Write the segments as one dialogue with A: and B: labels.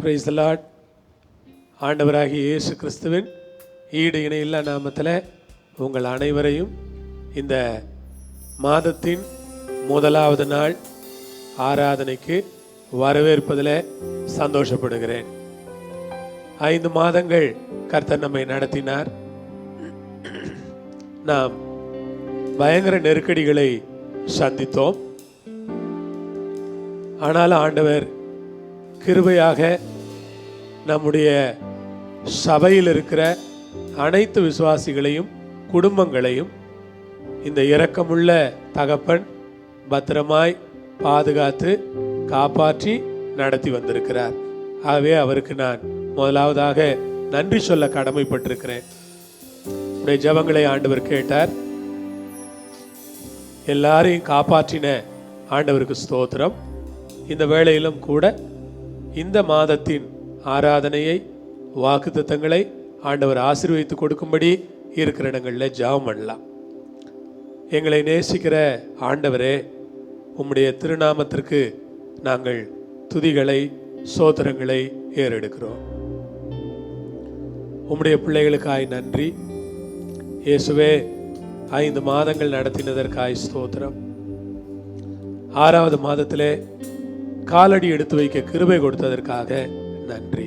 A: Praise the Lord. ஆண்டவராகிய இயேசு கிறிஸ்துவின் ஈடு இணையில்லா நாமத்தில் உங்கள் அனைவரையும் இந்த மாதத்தின் முதலாவது நாள் ஆராதனைக்கு வரவேற்பதில் சந்தோஷப்படுகிறேன். 5 மாதங்கள் கர்த்தர் நம்மை நடத்தினார். நாம் பயங்கர நெருக்கடிகளை சந்தித்தோம். ஆனாலும் ஆண்டவர் கிருபையாக நம்முடைய சபையில் இருக்கிற அனைத்து விசுவாசிகளையும் குடும்பங்களையும் இந்த இரக்கமுள்ள தகப்பன் பத்திரமாய் பாதுகாத்து காப்பாற்றி நடத்தி வந்திருக்கிறார். ஆகவே அவருக்கு நான் முதலாவதாக நன்றி சொல்ல கடமைப்பட்டிருக்கிறேன். உடைய ஜெபங்களை ஆண்டவர் கேட்டார். எல்லாரையும் காப்பாற்றின ஆண்டவருக்கு ஸ்தோத்திரம். இந்த வேளையிலும் கூட இந்த மாதத்தின் ஆராதனையை வாக்குத்தத்தங்களை ஆண்டவர் ஆசீர்வதித்து கொடுக்கும்படி இருக்கிற இடங்களில் ஜெபம் பண்ணலாம். எங்களை நேசிக்கிற ஆண்டவரே, உம்முடைய திருநாமத்திற்கு நாங்கள் துதிகளை ஸ்தோத்திரங்களை ஏறெடுக்கிறோம். உம்முடைய பிள்ளைகளுக்காய் நன்றி இயேசுவே. 5 மாதங்கள் நடத்தினதற்காய் ஸ்தோத்திரம். 6வது மாதத்திலே காலடி எடுத்து வைக்க கிருபை கொடுத்ததற்காக நன்றி.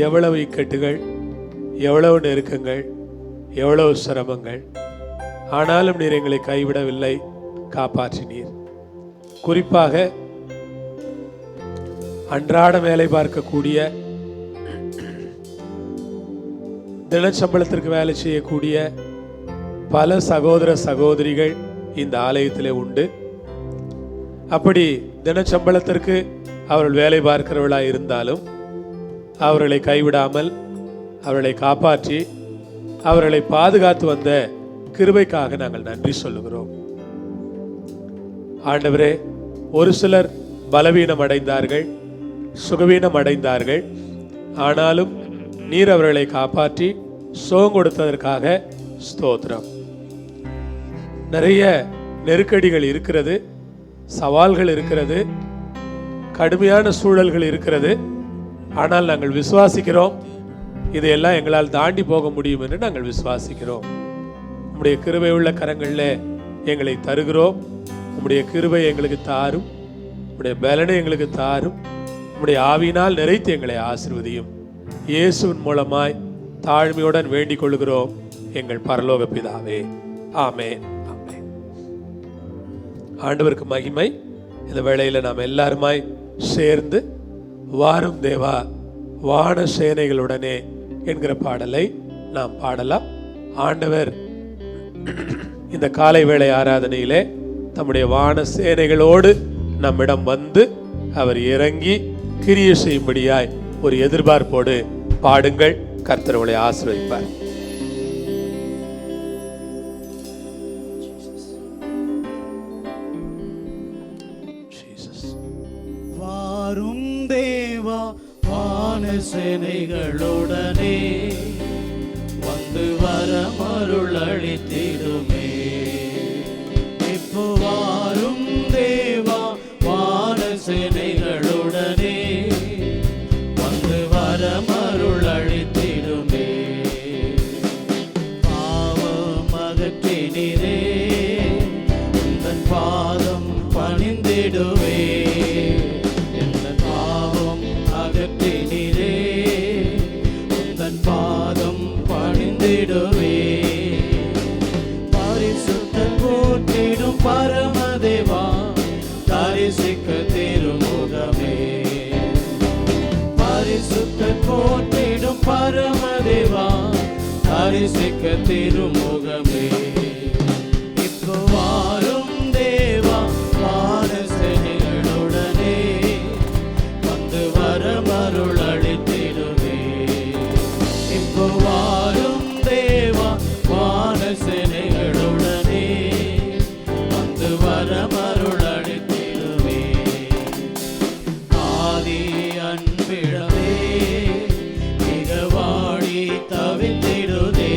A: எவ்வளவு இக்கட்டுகள், எவ்வளவு நெருக்கங்கள், எவ்வளவு சிரமங்கள், ஆனாலும் நீர் எங்களை கைவிடவில்லை, காப்பாற்றினீர். குறிப்பாக அன்றாட வேலை பார்க்கக்கூடிய, தினச்சம்பளத்திற்கு வேலை செய்யக்கூடிய பல சகோதர சகோதரிகள் இந்த ஆலயத்திலே உண்டு. அப்படி தினச்சம்பளத்திற்கு அவர்கள் வேலை பார்க்கிறவர்களாக இருந்தாலும் அவர்களை கைவிடாமல் அவர்களை காப்பாற்றி அவர்களை பாதுகாத்து வந்த கிருபைக்காக நாங்கள் நன்றி சொல்லுகிறோம். ஆண்டவரே, ஒரு சிலர் பலவீனம் அடைந்தார்கள், சுகவீனம் அடைந்தார்கள். ஆனாலும் நீர் அவர்களை காப்பாற்றி சுகம் கொடுத்ததற்காக ஸ்தோத்திரம். நிறைய நெருக்கடிகள் இருக்கிறது, சவால்கள் இருக்கிறது, கடுமையான சூழல்கள் இருக்கிறது. ஆனால் நாங்கள் விசுவாசிக்கிறோம், இதையெல்லாம் எங்களால் தாண்டி போக முடியும் என்று நாங்கள் விசுவாசிக்கிறோம். உம்முடைய கிருபை உள்ள கரங்களில் எங்களை தருகிறோம். உம்முடைய கிருபை எங்களுக்கு தாரும், உம்முடைய பலனை எங்களுக்கு தாரும். உம்முடைய ஆவியினால் நிறைத்து எங்களை ஆசீர்வதியும். இயேசுவின் மூலமாய் தாழ்மையுடன் வேண்டிக் கொள்கிறோம் எங்கள் பரலோக பிதாவே, ஆமென். ஆண்டவருக்கு மகிமை. இந்த வேளையில் நாம் எல்லாருமாய் சேர்ந்து வாரும் தேவா வான சேனைகளுடனே என்கிற பாடலை நாம் பாடலாம். ஆண்டவர் இந்த காலை வேளை ஆராதனையிலே தம்முடைய வான சேனைகளோடு நம்மிடம் வந்து அவர் இறங்கி கிரியை செய்யும்படியாய் ஒரு எதிர்பார்ப்போடு பாடுங்கள். கர்த்தர் உங்களை ஆசீர்வதிப்பார்.
B: வாரும் தேவா வான சேனைகளுடனே வந்து வரமருள் அளித்திடுமே. இப்போ வாரும் தேவா வான சேனைகளுடனே வந்து வரமருள் அளித்திடுமே. பாவம் அகற்றினீரே, உந்தன் பாதம் பணிந்திடுவே. பரிசுத்தன் போற்றிடும் பரமதேவா தரிசிக்க திருமுகமே. பரிசுத்தன் போற்றிடும் பரமதேவா தரிசிக்க திருமுகமே. இப்போ வாரும் தேவா வான சேனைகளுடனே வந்து வரமருள் அளித்திடுவே. இப்போ வாரும் தேவா வான சேனைகளுடனே வந்து வரமருள் அளித்திடுவே. ஆதி அன்பிழவே மிக வாடி தவித்திடுதே.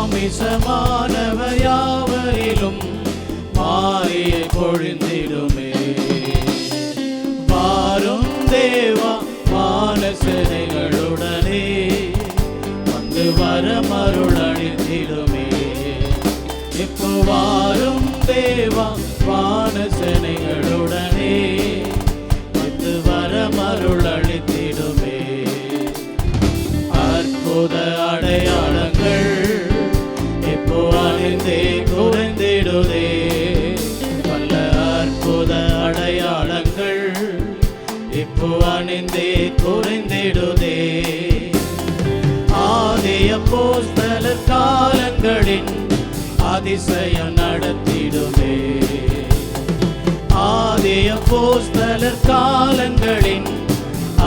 B: மாமிசமானவர் யாவரிலும் மாரியை பொழிந்திடுமே. வாரும் தேவா வானசேனைகளுடனே வந்து வரமருள் அளித்திடுமே. இப்போ வாரும் தேவா வானசேனைகளுடனே வந்து வரமருள் அளித்திடுமே. அற்புத அடையாளங்கள் இப்போ அணிந்தே குறைந்திடுதே. பல அற்புத அடையாளங்கள் இப்போ அணிந்தே குறைந்திடுதே. ஆதி அப்போஸ்தலர் காலங்களின் அதிசயம் நடத்திடுமே. ஆதி அப்போஸ்தலர் காலங்களின்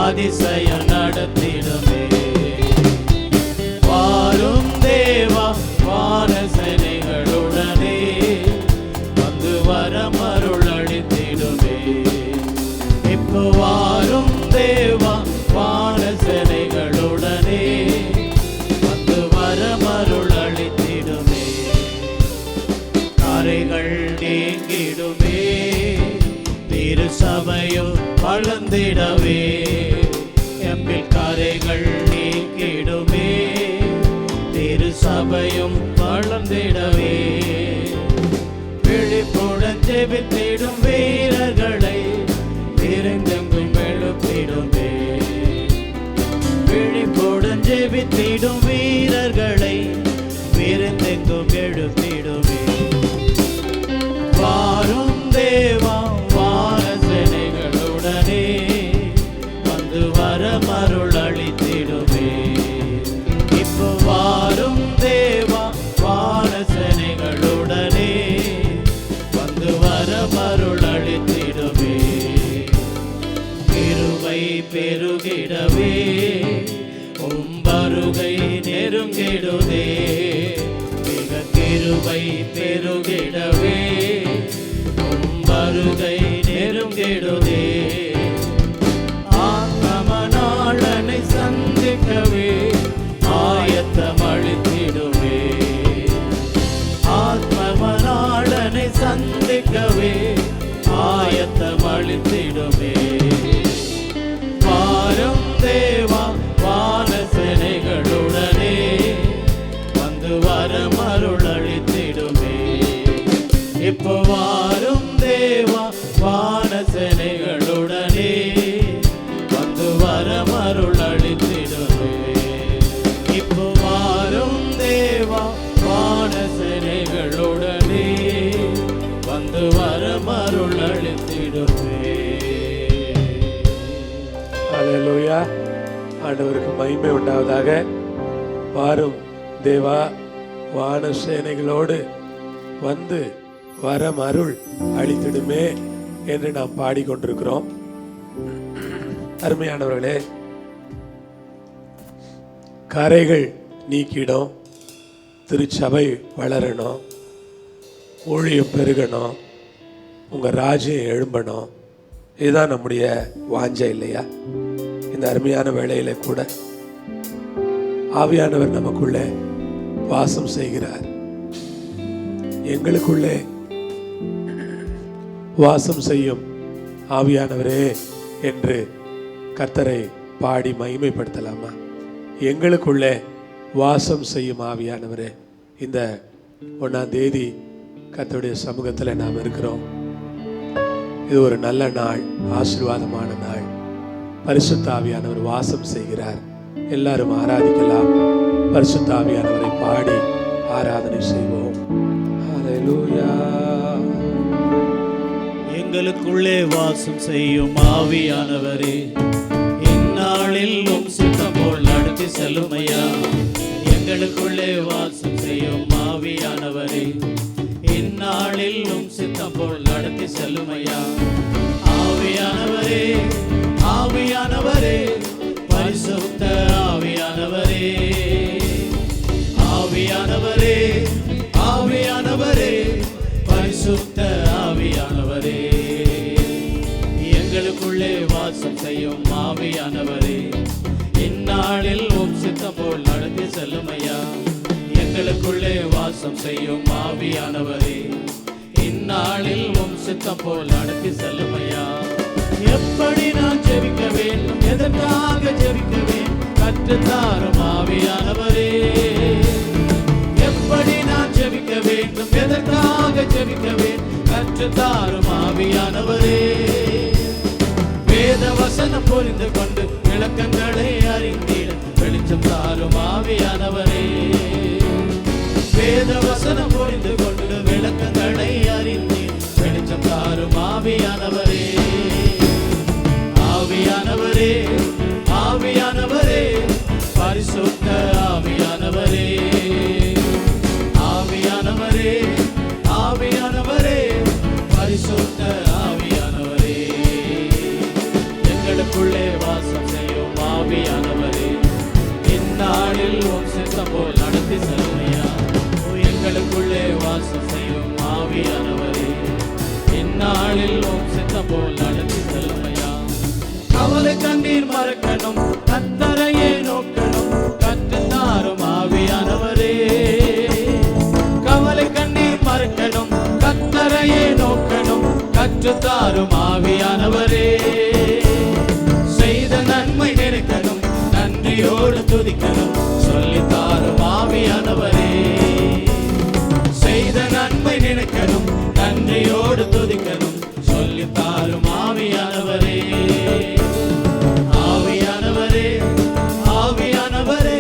B: அதிசயம் நடத்திடுமே. வாரும் தேவா வானசேனைகளுடனே வந்து வரமருள் அளித்திடுமே. இப்போ வாரும் தேவா வானசேனைகளுடனே வந்து வரமருள் அளித்திடுமே. கரைகள் நீங்கிடுமே, திரு சபையும் வளர்ந்திடவே. எம்பில் கரைகள் நீங்கிடுமே, திரு சபையும் வளர்ந்திடவே. விழிப்புடன் ஜெபித்திடும் வீரர்களை விருந்தெங்கும் எழுப்பிடுமே. விழிப்புடன் ஜெபித்திடும் வீரர்களை விருந்தெங்கும் எழுப்பிடுமே. வாரும் தேவா வானசேனைகளுடனே வந்து வரமருள் அளித்திடுமே. இப்போ வாரும் தேவா வானசேனைகளுடனே வந்து வரமருள் அளித்திடுமே. கிருபை பெருகிடவே வருகை நெருங்கிடுதே. மிக கிருபை பெருகிடவே வருகை நெருங்கிடுதே. ஆத்மநாளனை சந்திக்கவே ஆயத்தம் அளித்திடுமே. ஆத்மநாளனை சந்திக்கவே ஆயத்தம் அளித்திடுமே. வாரும் தேவா வானசேனைகளுடனே வந்து வரமருள் அளித்திடுமே. இப்போ வாரும் தேவா வானசேனைகளுடனே வந்து வரமருள் அளித்திடுமே. இப்போ வாரும் தேவா வானசேனைகளுடனே வந்து வரமருள் அளித்திடுமே.
A: அல்லேலூயா. ஆண்டவருக்கு மகிமை உண்டாவதாக. வாரும் தேவா வானசேனைகளோடு வந்து வரம் அருள் அளித்திடுமே என்று நாம் பாடிக்கொண்டிருக்கிறோம். அருமையானவர்களே, கரைகள் நீக்கிடும், திருச்சபை வளரணும், ஊழியம் பெருகணும், உங்கள் ராஜ்யம் எழும்பணும். இதுதான் நம்முடைய வாஞ்சை இல்லையா? இந்த அருமையான வேளையில கூட ஆவியானவர் நமக்குள்ளே வாசம் செய்கிறார். எங்களுக்குள்ளே வாசம் செய்யும் ஆவியானவரே என்று கர்த்தரை பாடி மகிமைப்படுத்தலாமா? எங்களுக்குள்ளே வாசம் செய்யும் ஆவியானவரே, இந்த 1ஆம் தேதி கர்த்தருடைய சமூகத்தில் நாம் இருக்கிறோம். இது ஒரு நல்ல நாள், ஆசீர்வாதமான நாள். பரிசுத்த ஆவியானவர் வாசம் செய்கிறார். எல்லாரும் ஆராதிக்கலாம். பரிசுத்த ஆவியானவரை பாடி ஆராதனை செய்வோம். ஹல்லேலூயா.
B: எங்களுக்குள்ளே வாசம் செய்யும் ஆவியானவரே, இந்நாளில் உம் சித்தம் போல் நடத்தி செல்லுமையா. எங்களுக்குள்ளே வாசம் செய்யும் ஆவியானவரே, இந்நாளில் உம் சித்தம் போல் நடத்தி செல்லுமையா. ஆவியானவரே ஆவியானவரே பரிசுத்த ஆவியானவரே, ஆவியானவரே ஆவியானவரே பரிசுத்த ஆவியானவரே, எங்களுக்குள்ளே வாசம் செய்யும் ஆவியானவரே, இந்நாளில் உம் சித்தம் போல் நடத்தி செல்லுமையா. எங்களுக்கு எங்களுக்குள்ளே வாசம் செய்யும் ஆவியானவரே, இந்நாளில் உம் சித்தம் போல் நடத்தி செல்லுமையா. எப்படி நான் ஜெபிக்க வேண்டும், எதற்காக ஜெபிக்க வேண்டும், கற்றுத்தாரும் ஆவியானவரே. எப்படி நான் ஜெபிக்க வேண்டும், எதற்காக ஜெபிக்க வேண்டும், கற்றுத்தாரும் ஆவியானவரே. வேத வசனம் புரிந்து கொண்டு விளக்கங்களை அறிந்திட வெளிச்சம் தாரும் ஆவியானவரே. வேத வசனம் புரிந்து கொண்டு விளக்கங்களை அறிந்திட வெளிச்சம் தாரும் ஆவியானவரே. ஆவியானவரே, ஆவியானவரே, பரிசுத்த ஆவியானவரே. ஆவியானவரே, ஆவியானவரே, பரிசுத்த ஆவியானவரே. எங்களுக்குள்ளே வாசம் செய்யும் ஆவியானவரே, இந்நாளில் உம் சித்தம் போல் நடத்தி செல்லுமையா. எங்களுக்குள்ளே வாசம் செய்யும் ஆவியானவரே, இந்நாளில் உம் சித்தம் போல் நடத்தி செல்லுமையா. கவலை கண்ணீர் மறக்கணும், கத்தரையே நோக்கணும், கற்றுத்தாரும் ஆவியானவரே. கவலை கண்ணீர் மறக்கணும், கத்தரையே நோக்கணும், கற்றுத்தாரும் ஆவியானவரே. செய்த நன்மை நினைக்கணும், நன்றியோடு துதிக்கணும், சொல்லித்தாரும் ஆவியானவரே. செய்த நன்மை நினைக்கணும், நன்றியோடு துதிக்கணும், சொல்லித்தாரும் ஆவியானவரே. ஆவியானவரே, ஆவியானவரே,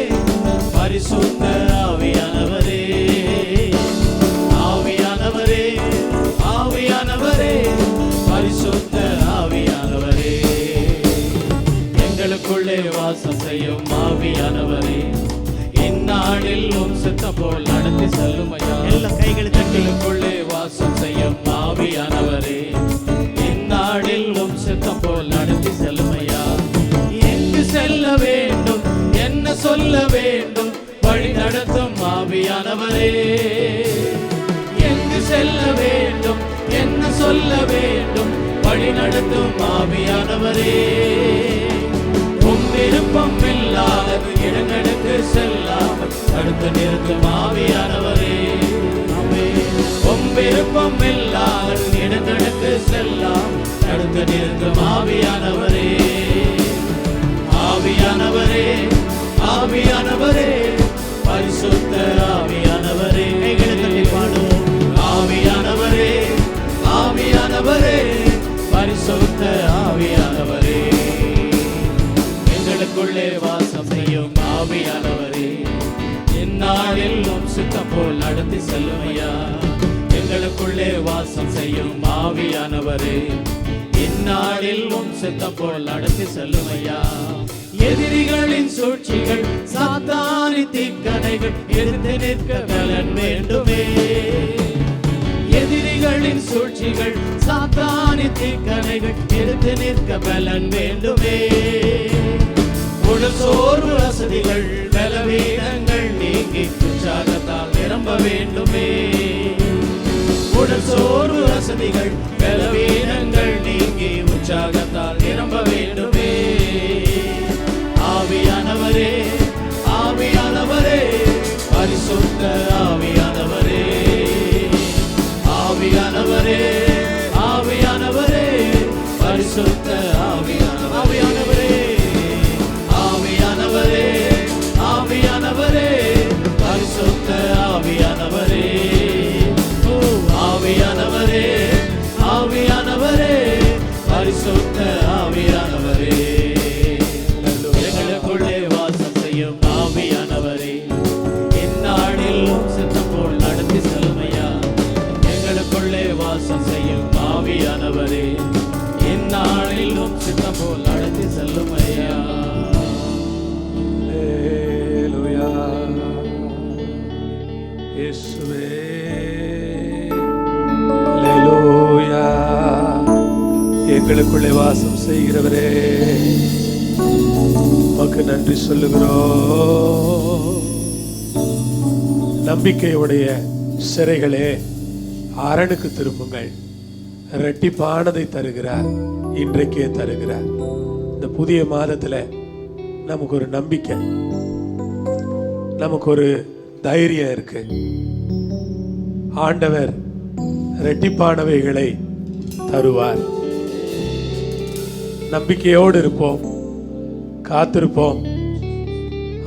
B: பரிசுத்த ஆவியானவரே. ஆவியானவரே, ஆவியானவரே, பரிசுத்த ஆவியானவரே. எங்களுக்குள்ளே வாசம் செய்யும் ஆவியானவரே, இந்நாளில் உம் சித்தம் போல் நடத்தி செல்லுமையா. எல்லா கைகள் தங்களுக்குள்ளே வாசம் செய்யும் ஆவியானவரே, இந்நாளில் உம் சித்தம் போல் நடத்தி செல்லுமையா. எங்கு செல்ல வேண்டும், என்ன சொல்ல வேண்டும், வழி நடத்தும் ஆவியானவரே. எங்கு செல்ல வேண்டும், என்ன சொல்ல வேண்டும், வழி நடத்தும் ஆவியானவரே. உம் விருப்பம் இல்லாதது இடங்களுக்கு செல்லாமல் தடுத்து நிறுத்தும் ஆவியானவரே. உம் விருப்பம் இல்லாதது இடங்களுக்கு செல்லாமல் தடுத்து நிறுத்தும் ஆவியானவரே. ஆவியானவரே, ஆவியானவரே, பரிசுத்த ஆவியானவரே. கைகளை பாடுவோம். ஆவியானவரே, ஆவியானவரே, பரிசுத்த ஆவியானவரே. எங்களுக்குள்ளே வாசம் செய்யும் ஆவியானவரே, இந்நாளில் உம் சித்தம் போல் நடத்தி செல்லுமையா. எங்களுக்குள்ளே வாசம் செய்யும் ஆவியானவரே, இந்நாளில் உம் சித்தம் போல் நடத்தி செல்லுமையா. எதிரிகளின் சூழ்ச்சிகள், சாத்தானின் தீக்கணைகள் எதிர்த்து நிற்க பலன் வேண்டுமே. எதிரிகளின் சூழ்ச்சிகள், சாத்தானின் தீக்கணைகள் எதிர்த்து நிற்க பலன் வேண்டுமே. உடல் சோர்வு வசதிகள், பலவீனங்கள் நீங்கி உற்சாகத்தால் நிரம்ப வேண்டுமே. உடல் சோர்வு வசதிகள், பலவீனங்கள் நீங்கி உற்சாகத்தால் நிரம்ப வேண்டுமே. ஆவியானவரே, ஆவியானவரே, பரிசுத்த ஆவியானவரே. ஆவியானவரே, ஆவியானவரே, பரிசுத்த ஆவியானவரே. ஆவியானவரே, ஆவியானவரே, பரிசுத்த ஆவியானவரே. ஆவியானவரே, ஆவியானவரே, பரிசுத்த ஆவியானவரே. எங்களுக்குள்ளே வாசம் செய்யும் ஆவியானவரே, இந்நாளில் உம் சித்தம் போல் நடத்தி செல்லுமையா. எங்களுக்குள்ளே வாசம் செய்யும் ஆவியானவரே, இந்நாளில் உம் சித்தம் போல் நடத்தி செல்லுமையா.
A: அல்லேலூயா. இயேசுவே, அல்லேலூயா. எங்களுக்குள்ளே வாசம் செய்கிறவரே, உமக்கு நன்றி சொல்லுகிறோம். நம்பிக்கையுடைய சிறைகளே, அரணுக்கு திரும்புங்கள். இரட்டிப்பானதை தருகிறார், இன்றைக்கே தருகிறார். இந்த புதிய மாதத்துல நமக்கு ஒரு நம்பிக்கை, நமக்கு ஒரு தைரியம் இருக்கு. ஆண்டவர் இரட்டிப்பானவைகளை தருவார். நம்பிக்கையோடு இருப்போம், காத்திருப்போம்.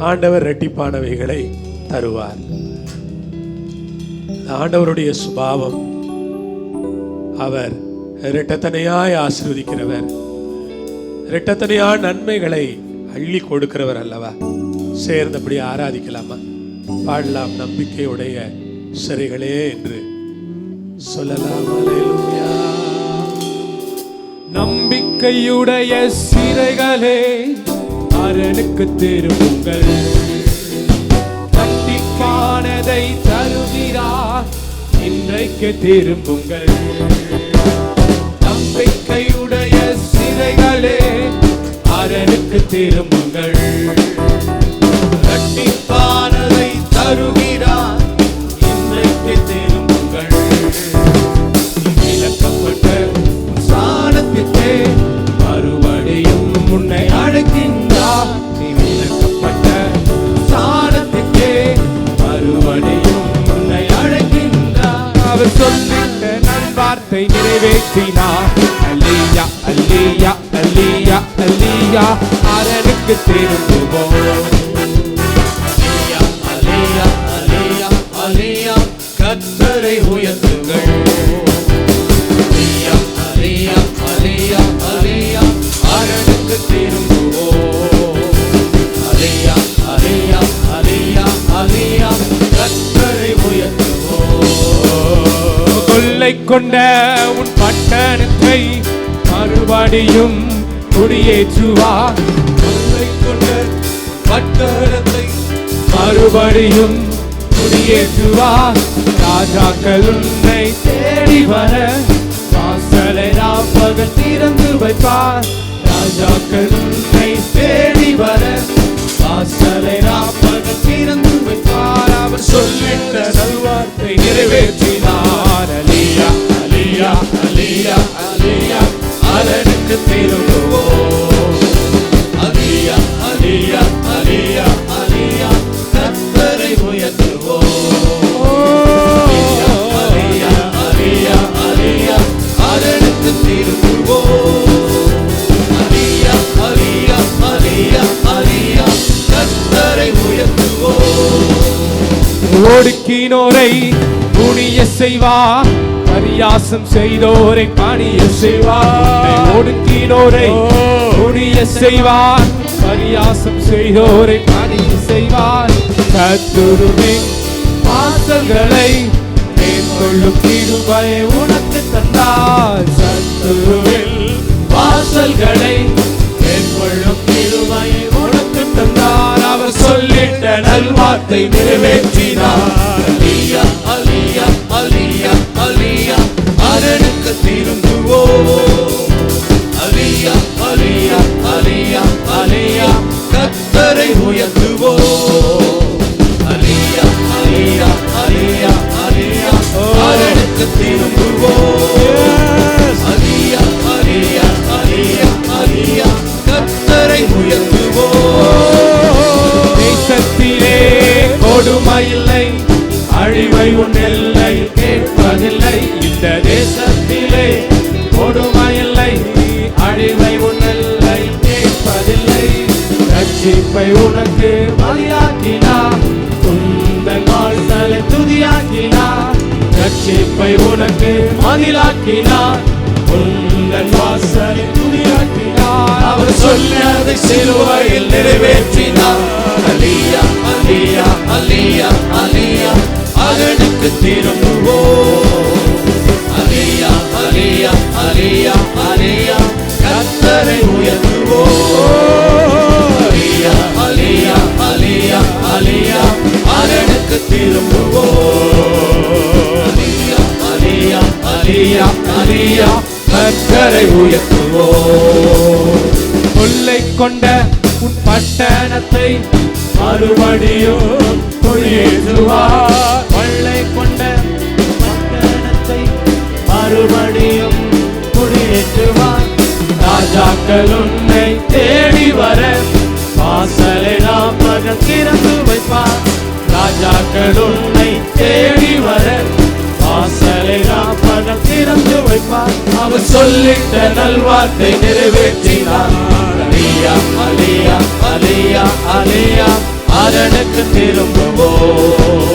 A: ஆண்டவர் இரட்டிப்பானவைகளை தருவார். ஆண்டவருடைய சுபாவம், அவர் இரட்டத்தனையாய் ஆசீர்வதிக்கிறவர், இரட்டத்தனையான நன்மைகளை அள்ளி கொடுக்கிறவர் அல்லவா. சேர்ந்தபடி ஆராதிக்கலாமா? பாடலாம், நம்பிக்கையுடைய சிறைகளே என்று சொல்லலாம். அல்லேலூயா.
B: நம்பிக்கையுடைய சிறைகளே அரணுக்கு திரும்புங்கள், இரட்டிப்பானதை தருகிறார் இன்றைக்கு திரும்புங்கள். நம்பிக்கையுடைய சிறைகளே அரணுக்கு திரும்புங்கள், இரட்டிப்பானதை தருகிறார் இன்றைக்கு திரும்புங்கள். விலக்கப்பட்ட சாணத்திற்கே மறுபடியும் உன்னை அழைக்கின்றார். நீ விலக்கப்பட்ட சாணத்திற்கே மறுபடியும் உன்னை அழைக்கின்றார். அவர் சொல்லிட்ட நல்வார்த்தை நிறைவேற்றினார். அல்லேலூயா, அல்லேலூயா, அல்லேலூயா, அல்லேலூயா. அரணுக்கு திரும்புவோம். அல்லேலூயா, அல்லேலூயா, அல்லேலூயா. கர்த்தரை உயர்த்துங்கள். அல்லேலூயா, அல்லேலூயா, அல்லேலூயா, அல்லேலூயா. அரணுக்கு திரும்புவோம். அல்லேலூயா, அல்லேலூயா, அல்லேலூயா, அல்லேலூயா. கர்த்தரை உயர்த்துவோம். கொள்ளை கொண்ட உன் பட்டணத்தை மறுபடியும் குடியேற்றுவார். கொள்ளை கொண்ட பட்டணத்தை மறுபடியும் குடியேற்றுவார். ராஜாக்கள் உன்னை தேடி வர வாசலை ராப்பகல் திறந்து வைப்பார். ராஜாக்கள் உன்னை தேடி வர வாசலை ராப்பகல் திறந்து வைப்பார். அவர் சொல்லிட்ட நல்வார்த்தை நிறைவேற்றினார். அல்லேலூயா, அல்லேலூயா, அல்லேலூயா, அல்லேலூயா. அரணுக்கு திரும்புவோம். அல்லேலூயா, அல்லேலூயா, அல்லேலூயா, அல்லேலூயா. கர்த்தரை உயர்த்துவோம். அல்லேலூயா, அல்லேலூயா, அல்லேலூயா. அரணுக்கு திரும்புவோம். அல்லேலூயா, அல்லேலூயா, அல்லேலூயா, அல்லேலூயா. கர்த்தரை உயர்த்துவோம். ஒடுக்கினோரை குனிய செய்வார், பரியாசம் செய்தோரை பணிய செய்வார். ஒடுக்கினோரை குனிய செய்வார், பரியாசம் செய்தோரை பணிய செய்வார். கர்த்தருவின் வாசல்களை மேற்கொள்ளும் கிருபையை உனக்கு தந்தார். கர்த்தருவின் வாசல்களை மேற்கொள்ளும் கிருபையை உனக்கு தந்தார். அவர் சொல்லிட்ட நல்வார்த்தை நிறைவேற்றினார். அல்லேலூயா, அல்லேலூயா, அல்லேலூயா, அல்லேலூயா. அரணுக்கு திரும்புவோம். அல்லேலூயா, அல்லேலூயா, அல்லேலூயா, அல்லேலூயா. கர்த்தரை உயர்த்துவோம். அல்லேலூயா, அல்லேலூயா, அல்லேலூயா, அல்லேலூயா. அரணுக்கு திரும்புவோம். அல்லேலூயா, அல்லேலூயா, அல்லேலூயா, அல்லேலூயா. கர்த்தரை உயர்த்துவோம். தேசத்திலே கொடுமையில்லை, அழிவை உன் எல்லை கேட்பதில்லை. இந்த தேசத்திலே கொடுமையில்லை, அழிவை உன் எல்லை கேட்பதில்லை. ரட்சிப்பை உனக்கு பலியாக்கினார், உந்தன் வாழ்தலை துதியாக்கினார். ரட்சிப்பை உனக்கு மதிலாக்கினார், உந்தன் வாசலை துதியாக்கினார். அவர் சொன்னதை சிலுவையில் நிறைவேற்றினார். அல்லேலூயா, அல்லேலூயா, அல்லேலூயா, அல்லேலூயா. அரணுக்கு திரும்புவோம். அல்லேலூயா, அல்லேலூயா, அல்லேலூயா, அல்லேலூயா. கர்த்தரை உயர்த்துவோம். அல்லேலூயா, அல்லேலூயா, அல்லேலூயா, அல்லேலூயா. அரணுக்கு திரும்புவோம். அல்லேலூயா, அல்லேலூயா, அல்லேலூயா, அல்லேலூயா. கர்த்தரை உயர்த்துவோம். கொள்ளை கொண்ட உன் பட்டணத்தை மறுபடியும் குடியேற்றுவார். கொள்ளை கொண்ட பட்டணத்தை மறுபடியும் குடியேற்றுவார். ராஜாக்கள் உன்னை தேடி வர வாசலை நாம் திறந்து வைப்பார். ராஜாக்கள் ராஜாக்கள் உன்னை தேடி வர வாசலை ராப்பகல் திறந்து வைப்பார். அவர் சொல்லிட்ட நல்வார்த்தை நிறைவேற்றினார். அலியா அலியா அலியா அலியா அரணுக்கு திரும்புவோம்.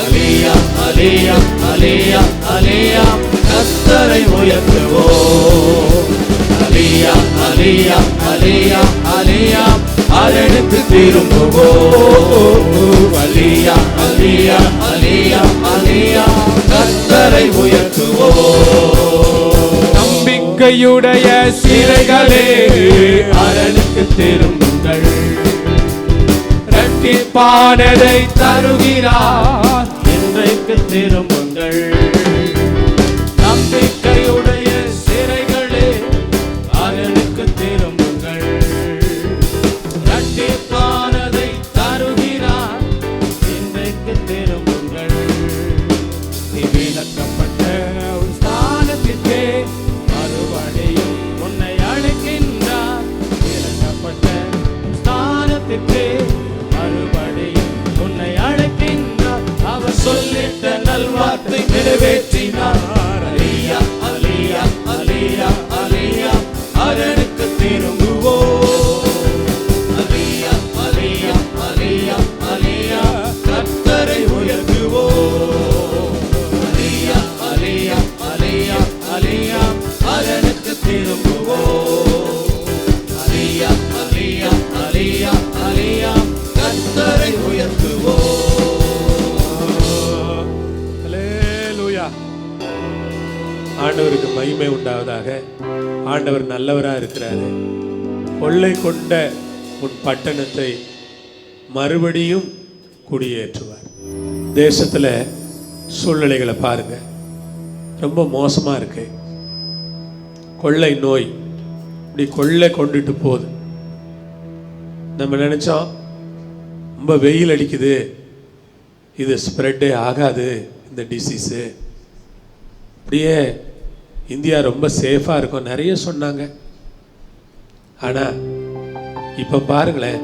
B: அலியா அலியா அலியா அலியா கர்த்தரை உயர்த்துவோம். அலியா அலியா அலியா அலியா அரணுக்கு திரும்புவோம். அலியா அலியா அலியா அலியா கர்த்தரை உயர்த்துவோம்.
C: நம்பிக்கையுடைய சிறைகளே
B: அரணுக்கு திரும்புங்கள்.
C: இரட்டிப்பானதை தருகிறார்.
B: இன்றைக்கு திரும்புங்கள். நம்பிக்கையுடைய சிறைகளே அரணுக்கு திரும்புங்கள். இரட்டிப்பானதை தருகிறார். இன்றைக்கு திரும்புங்கள்.
C: நீ விலக்கப்பட்ட உன் ஸ்தானத்திற்கே மறுபடியும் உன்னை அழைக்கின்றார்.
B: விலக்கப்பட்ட ஸ்தானத்திற்கே மறுபடியும் உன்னை அழைக்கின்றார். அவர் சொல்லிட்ட நல்வார்த்தை நிறைவேற்றினார். அலியா அலியா அலியா அலியா அரணுக்கு திரும்புவோம். அலியா அலியா அலியா அலியா கர்த்தரை உயர்த்துவோம். அலியா அலியா அலியா அலியா அரணுக்கு திரும்புவோம். அலியா அலியா அலியா அலியா கர்த்தரை உயர்த்துவோம்.
A: அல்லேலூயா. ஆண்டவருக்கு மகிமை உண்டாவதாக. ஆண்டவர் நல்லவரா இருக்கிறாரு. கொள்ளை கொண்ட உன் பட்டணத்தை மறுபடியும் குடியேற்றுவார். தேசத்துல சூழ்நிலைகளை பாருங்க, ரொம்ப மோசமா இருக்கு. கொள்ளை நோய் இப்படி கொள்ளை கொண்டுட்டு போகுது. நம்ம நினைச்சோம் ரொம்ப வெயில் அடிக்குது, இது ஸ்ப்ரெட்டே ஆகாது இந்த டிசீஸு, அப்படியே இந்தியா ரொம்ப சேஃபாக இருக்கும் நிறைய சொன்னாங்க. ஆனால் இப்போ பாருங்களேன்,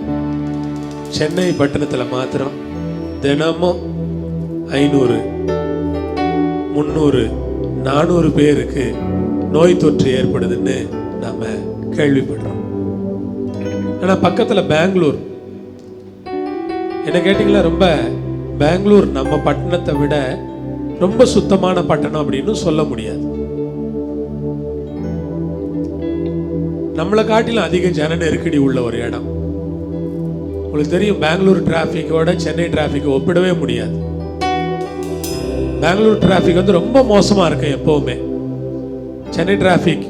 A: சென்னை பட்டணத்தில் மாத்திரம் தினமும் 500, 300, 400 பேருக்கு நோய் தொற்று ஏற்படுதுன்னு நாம் கேள்விப்படுறோம். ஆனால் பக்கத்தில் பெங்களூர், என்ன கேட்டிங்களா, ரொம்ப பெங்களூர் நம்ம பட்டணத்தை விட ரொம்ப சுத்தமான பட்டணம் அப்படின்னு சொல்ல முடியாது. நம்மளை காட்டிலும் அதிக ஜன நெருக்கடி உள்ள ஒரு இடம். உங்களுக்கு தெரியும், பெங்களூர் டிராஃபிக்கோட சென்னை டிராஃபிக் ஒப்பிடவே முடியாது. பெங்களூர் டிராஃபிக் வந்து ரொம்ப மோசமா இருக்கு எப்பவுமே. சென்னை டிராஃபிக்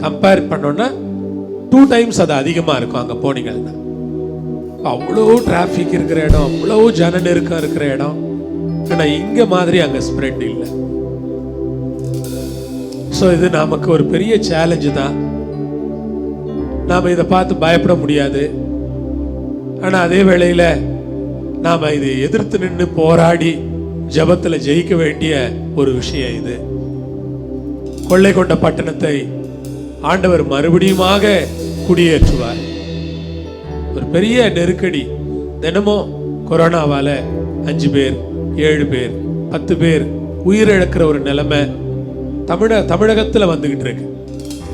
A: கம்பேர் பண்ணோன்னா 2 டைம்ஸ் அது அதிகமா இருக்கும் அங்க போனீங்கன்னா. அவ்வளோ டிராஃபிக் இருக்கிற இடம், அவ்வளோ ஜன நெருக்கம் இருக்கிற இடம். ஆனால் இங்க மாதிரி அங்க ஸ்ப்ரெட் இல்லை. ஸோ இது நமக்கு ஒரு பெரிய சேலஞ்சு தான். நாம் இதை பார்த்து பயப்பட முடியாது. ஆனால் அதே வேளையில் நாம் இதை எதிர்த்து நின்று போராடி ஜபத்தில் ஜெயிக்க வேண்டிய ஒரு விஷயம் இது. கொள்ளை கொண்ட பட்டணத்தை ஆண்டவர் மறுபடியுமாக குடியேற்றுவார். ஒரு பெரிய நெருக்கடி. தினமும் கொரோனாவால 5 பேர், 7 பேர், 10 பேர் உயிரிழக்கிற ஒரு நிலைமை தமிழகத்தில் வந்துகிட்டு இருக்கு.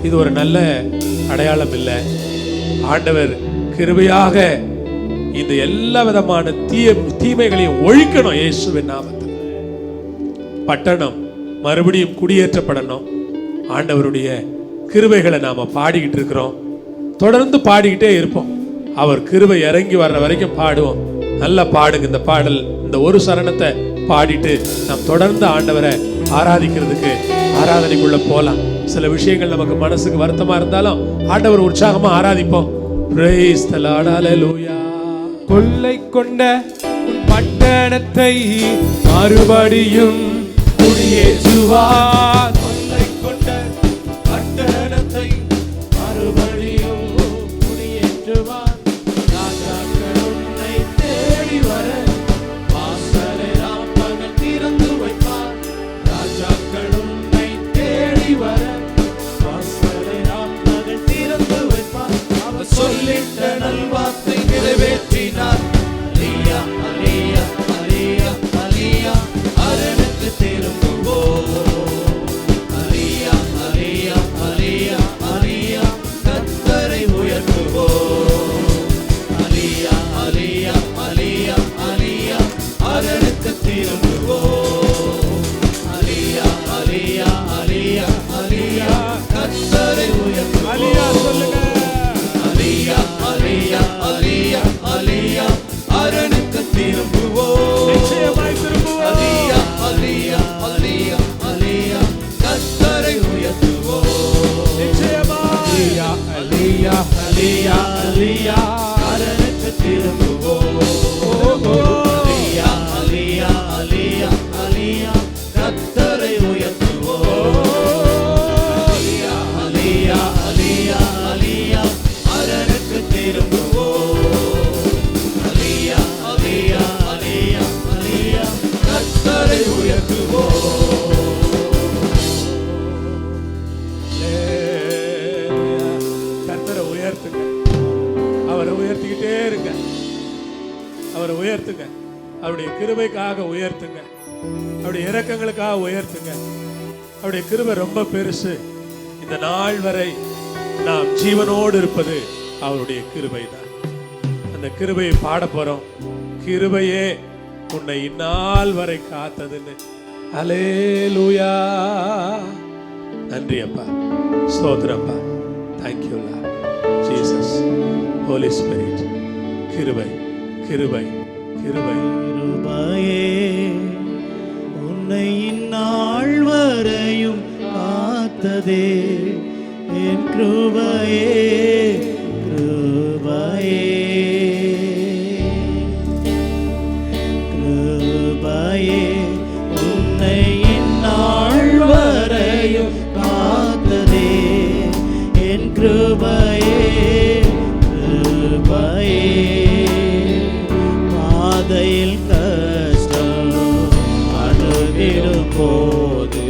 A: இது ஒரு நல்ல அடையாளம் இல்லை. ஆண்டவர் கிருபையாக இந்த எல்லா விதமான தீமைகளையும் ஒழிக்கணும் இயேசுவின் நாமத்தில். பட்டணம் மறுபடியும் குடியேற்றப்படணும். ஆண்டவருடைய கிருபைகளை நாம பாடிக்கிட்டு இருக்கிறோம். தொடர்ந்து பாடிக்கிட்டே இருப்போம். அவர் கிருபை இறங்கி வர்ற வரைக்கும் பாடுவோம். நல்லா பாடுங்க. இந்த பாடல், இந்த ஒரு சரணத்தை பாடிட்டு நாம் தொடர்ந்து ஆண்டவரை ஆராதிக்கிறதுக்கு ஆராதனைக்குள்ள போலாம். சில விஷயங்கள் நமக்கு மனசுக்கு வருத்தமா இருந்தாலும் ஆண்டவர் உற்சாகமா ஆராதிப்போம். Praise the Lord, hallelujah.
C: கொள்ளை கொண்ட உன் பட்டணத்தை மறுபடியும் குடியேற்றுவார்.
B: கொள்ளை கொண்ட பட்டணத்தை மறுபடியும் குடியேற்றுவார். ராஜாக்கள் உன்னை தேடி வர வாசலை ராப்பகல் திறந்து வைப்பார். ராஜாக்கள் உன்னை தேடி வர வாசலை ராப்பகல் திறந்து வைப்பார். அவர் சொல்லிட்ட நல்வார்த்தை நிறைவேற்றினார். அலியா அலியா அலியா அலியா அலியா கர்த்தரை உயர்த்துவோம்
A: நிச்சயமா
C: அலியா அலியா
B: அலியா அலியா அரணுக்கு திரும்புவோம் அலியா அலியா அலியா அலியா கர்த்தரை உயர்த்துவோம் அலியா அலியா அலியா அலியா அரணுக்கு திரும்புவோம் அலியா அலியா அலியா அலியா கர்த்தரை உயர்த்துவோம்
A: கர்த்தரை உயர்த்துங்க, அவரை உயர்த்திக்கிட்டே இருங்க, அவரை உயர்த்துங்க, அவருடைய கிருபைக்காக உயர்த்துங்க, அவருடைய இரக்கங்களுக்காக உயர்த்துங்க. அவருடைய கிருபை ரொம்ப பெருசு. இந்த நாள் வரை நாம் ஜீவனோடு இருப்பது அவருடைய கிருபை தான். அந்த கிருபையை பாட போறோம். கிருபையே உன்னை இந்நாள் வரை காத்ததுன்னு. அல்லேலூயா. நன்றி அப்பா, ஸ்தோத்திரப்பா. Thank you Jesus. Holy spirit. கிருபை கிருபை கிருபை.
B: கிருபையே உன்னை இந்நாள் வரையும் காத்ததே என் கிருபையே கிருபையே கிருபையே உன்னை இந்நாள் வரையும் காத்ததே என் கிருபையே கிருபையே பாதையில் கஷ்டம் அணுகிடும் போது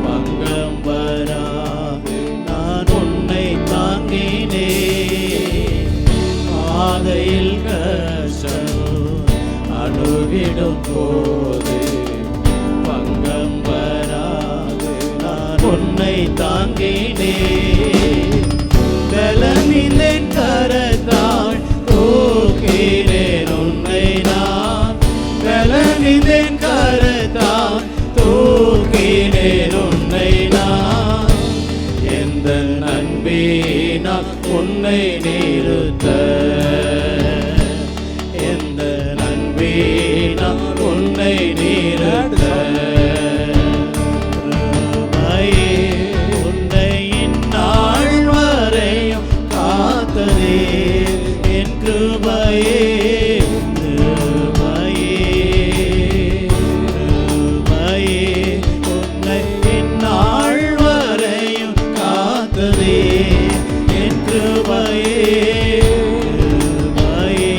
B: பங்கம் வராது நான் உன்னை தாங்கினேன் பாதையில் கஷ்டம் அணுகிடும் போது பங்கம் வராது நான் உன்னை தாங்கினேன் பலனின் கரத்தால் தூக்கினேன் உன்னை நான் பலனின் கரத்தால் தூக்கினேன் உன்னை நான் எந்த நன்பினால் உன்னை நிறுத்த எந்த நன்பினால் உன்னை நிறுத்த உன்னை இந்நாள் வரையும் காத்ததே என் கிருபையே கிருபையே கிருபையே உன்னை இந்நாள் வரையும் காத்ததே என் கிருபையே கிருபையே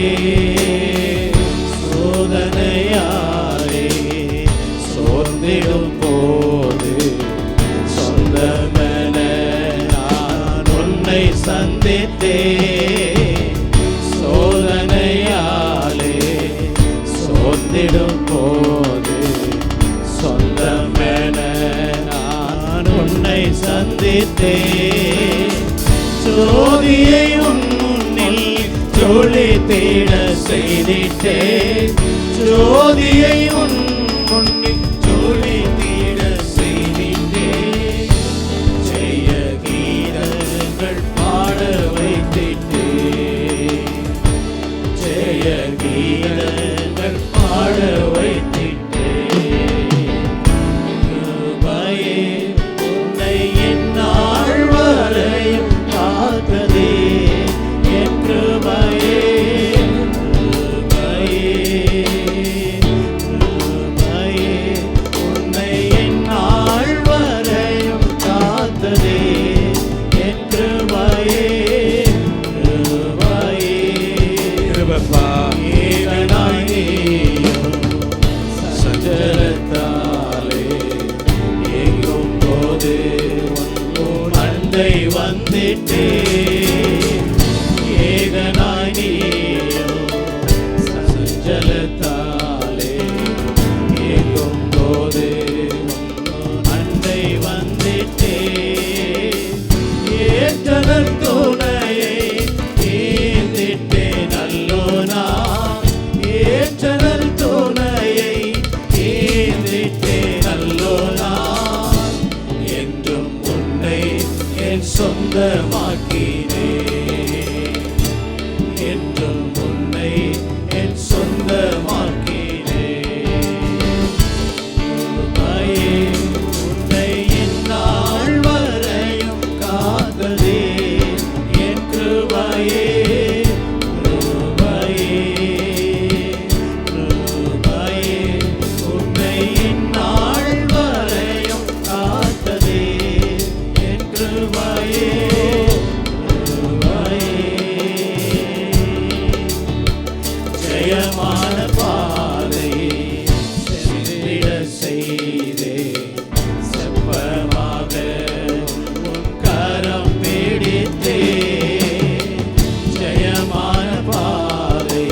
B: சோதனையாரே சோர்ந்திடும் போது சொந்தமென நான் உன்னை சந்தித்தேன் சோதனையாலே சோர்ந்திடும் போது சொந்தமென நான் உன்னை சந்தித்தேன் ஜோதியை உன் முன்னில் ஜொலித்திட செய்திட்டேன் ஜோதியை உன் முன்னில் ஜொலித்திட செய்திட்டேன் ஜெய கீதங்கள் பாட வைத்திட்டேன் ஜெய கீதங்கள் பாட வைத்திட்டேன் கிருபையே உன்னை இந்நாள் வரையும் காத்ததே என் கிருபையே கிருபையே கிருபையே உன்னை இந்நாள் வரையும் காத்ததே என் கிருபையே கிருபையே
A: கிருபைப்பா.
B: ஏகனாய் நீயும் சஞ்சலத்தாலே ஏங்கும் போது உன் அண்டை வந்திட்டே ஏகனாய் நீயும் சஞ்சலத்தாலே ஏங்கும் போது உன் அண்டை வந்திட்டே ஏற்றனர் துணையை ஏந்திட்டேன் அல்லோ நான் ஏற்றனர் துணையை ஏந்திட்டேன் அல்லோ நான் என்றும் உன்னை என் சொந்தமாக்கினேன் என்றும் உன்னை என் சொந்தமாக்கினேன் செய்தே செப்பமாக உன் கரம் பிடித்தே ஜெயமான பாதை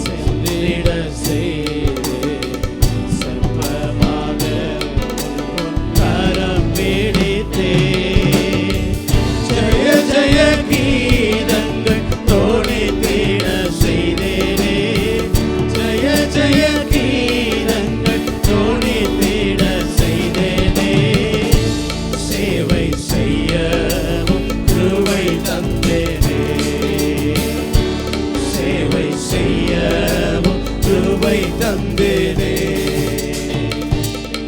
B: சென்றிட செய்தே செப்பமாக உன் கரம் பிடித்தே ஜெய ஜெய கீதங்கள் தோணித்திட செய்தேனே ஜெய ஜெய கீதங்கள் தோணித்திட செய்தேனே சேவை செய்யவும் கிருபை தந்தேனே சேவை செய்யவும் கிருபை தந்தேனே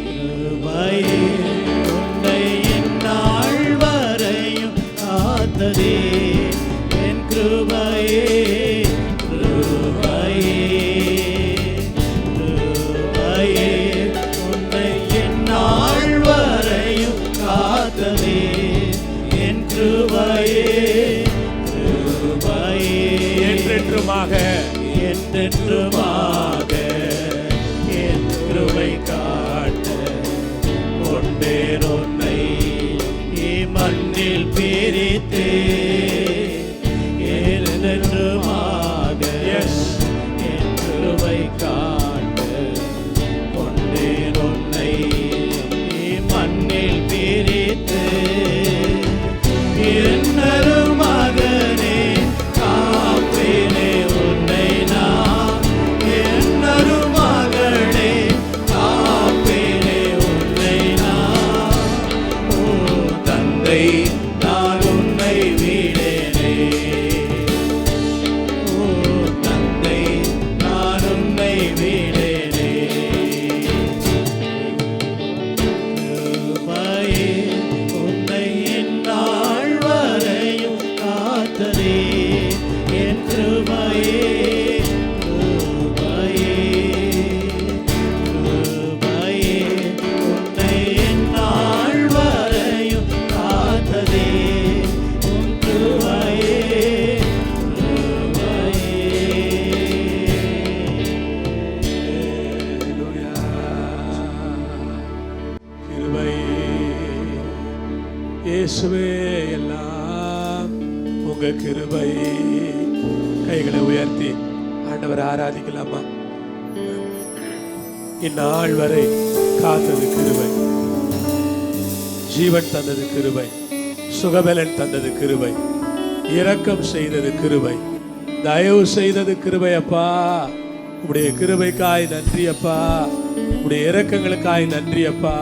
B: கிருபையே உன்னை இந்நாள் வரையும் காத்ததே என் கிருபையே கிருபையே கிருபையே உன்னை இந்நாள் வரையும் காத்ததே என் கிருபையே கிருபையே
A: என்றென்றுமாக
B: என்றென்றுமாக என் கிருபை காட்ட கொண்டேன் உன்னை மண்ணில் பிரித்தே என்றென்றுமாக என் கிருபை காட்ட கொண்டேன் உன்னை மண்ணில் பிரித்தே என்னரு மகனே காப்பேனே உன்னை நான் என்னரு மகளே காப்பேனே உன்னை நான் ஓ தந்தை நான் உன்னை விடேனே ஓ தந்தை நான் உன்னை விடேனே கிருபையே உன்னை இந்நாள் வரையும் காத்ததே என் கிருபையே கிருபையே கிருபையே உன்னை இந்நாள் வரையும் காத்ததே உன் கிருபையே
A: கிருபை இயேசுவே எல்லாம் உங்க கிருபை. கைகளை உயர்த்தி ஆண்டவரை ஆராதிக்கலாமா? இந்நாள் வரை காத்தது கிருபை, ஜீவன் தந்தது கிருபை, சுகபலன் தந்தது கிருபை, இரக்கம் செய்தது கிருபை, தயவு செய்தது கிருபை. அப்பா உடைய கிருபைக்காய் நன்றி அப்பா, உடைய இரக்கங்களுக்காய் நன்றி அப்பா.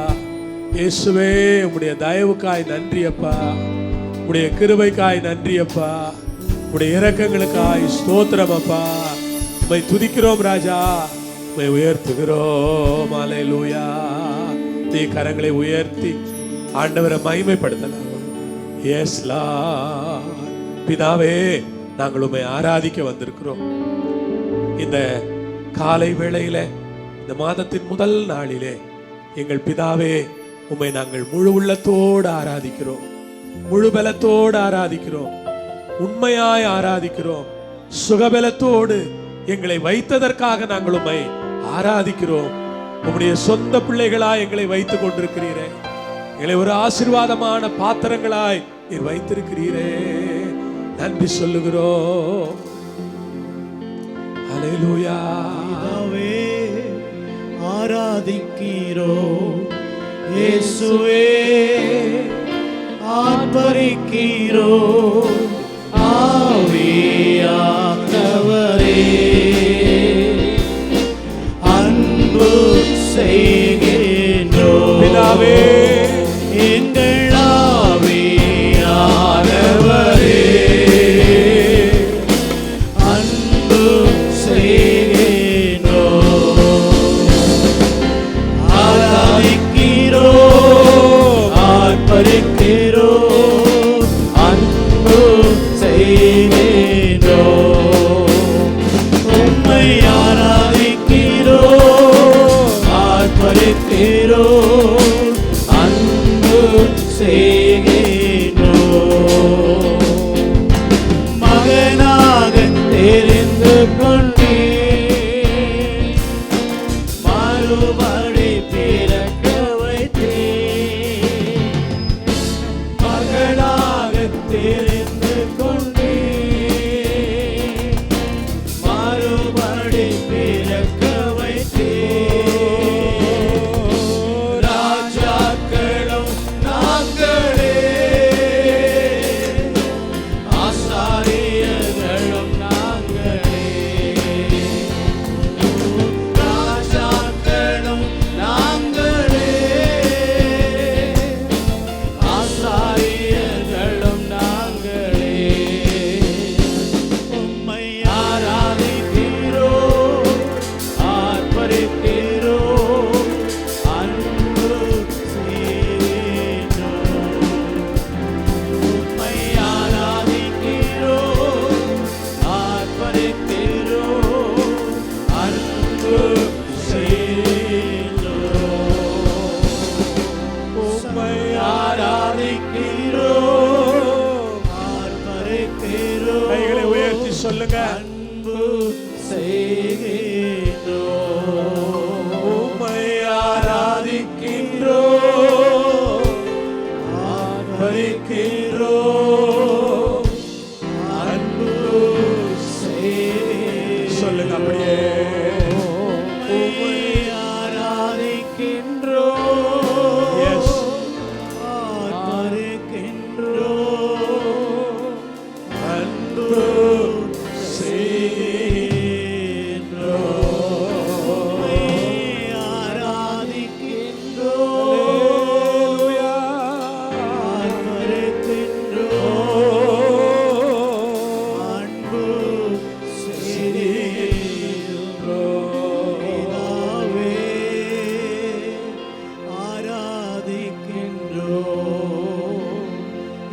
A: இயேசுவே உடைய தயவுக்காய் நன்றி அப்பா, உடைய கிருபைக்காய் நன்றி அப்பா, உடைய இரக்கங்களுக்காய் ஸ்தோத்திரம் அப்பா. உம்மை துதிக்கிறோம் ராஜா, உம்மை உயர்த்துகிறோம். அல்லேலூயா. நீ கரங்களை உயர்த்தி ஆண்டவரை மகிமைப்படுத்தலாம். S Lord. பிதாவே நாங்கள் உம்மை ஆராதிக்க வந்திருக்கிறோம். இந்த காலை வேளையில, இந்த மாதத்தின் முதல் நாளிலே எங்கள் பிதாவே உம்மை நாங்கள் முழு உள்ளத்தோடு ஆராதிக்கிறோம், முழு பலத்தோடு ஆராதிக்கிறோம், உண்மையாய் ஆராதிக்கிறோம். சுகபலத்தோடு எங்களை வைத்ததற்காக நாங்கள் உம்மை ஆராதிக்கிறோம். உம்முடைய சொந்த பிள்ளைகளாய் எங்களை வைத்துக் கொண்டிருக்கிறீரே, எங்களை ஒரு ஆசீர்வாதமான பாத்திரங்களாய் நீர் வைத்திருக்கிறீரே, நன்றி சொல்லுகிறோம். அல்லேலூயா.
B: பிதாவே ஆராதிக்கிறோம், இயேசுவே ஆர்ப்பரிக்கிறோம், ஆவியானவரே அன்பு செய்கின்றோம்.
A: பிதாவே
B: எங்கள் ஆவியானவரே அன்பு செய்கின்றோம். ஆராதிக்கிறோம், ஆர்ப்பரிக்கிறோம், அன்பு செய்கின்றோம். உம்மை ஆராதிக்கிறோம், ஆர்ப்பரிக்கிறோம், அன்பு செய்கின்றோம். மகனாக தெரிந்து கொண்டே மறுபடி
A: சொல்லுங்க.
B: அன்பு செய்கின்றோம்,
A: உம்மை ஆராதிக்கின்றோம், ஆர்ப்பரிக்கின்றோம்.
B: அன்பு செய்கின்றோம்.
A: சொல்லுங்க அப்படியே.
B: உம்மை ஆராதிக்கின்றோம்,
A: Yes.
B: ஆர்ப்பரிக்கின்றோம்.
A: அன்பு செய்கின்றோம்.
B: உம்மை ஆராதிக்கின்றோம்,
A: அல்லேலூயா.
B: ஆர்ப்பரிக்கின்றோம். அன்பு செய்கின்றோம். பிதாவே, ஆராதிக்கின்றோம்.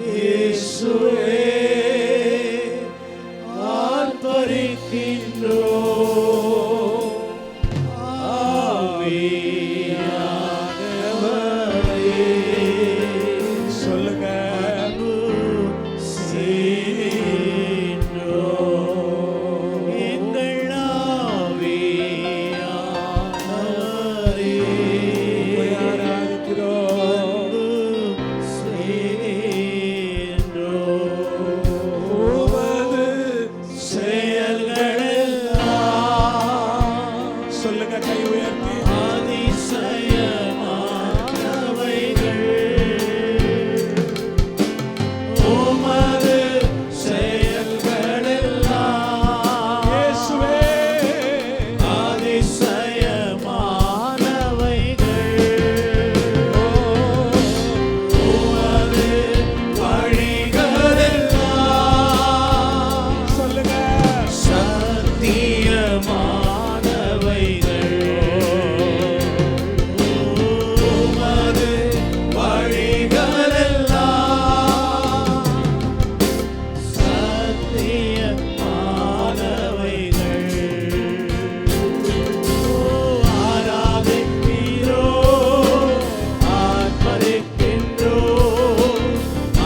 B: இயேசுவே, ஆர்ப்பரிக்கின்றோம். ஆவியானவரே,
A: சொல்லுங்க.
B: அன்பு செய்கின்றோம். எங்கள் ஆவியானவரே,
A: உம்மை ஆராதிக்கிறோம்.
B: அன்பு செய்கின்றோம்.
A: உமது
B: செயல்களெல்லாம்
A: சொல்லுங்க கை உயர்த்தி.
B: அதிசயமானவைகள். உமது செயல்களெல்லாம்
A: இயேசுவே.
B: அதிசயமானவைகள். உமது வழிகளெல்லாம்
A: சொல்லுங்க.
B: சத்தியமானவைகள். உமது வழிகளெல்லாம் சத்தியமானவைகள். ஆராதிக்கிறோம், ஆர்ப்பரிக்கின்றோம்.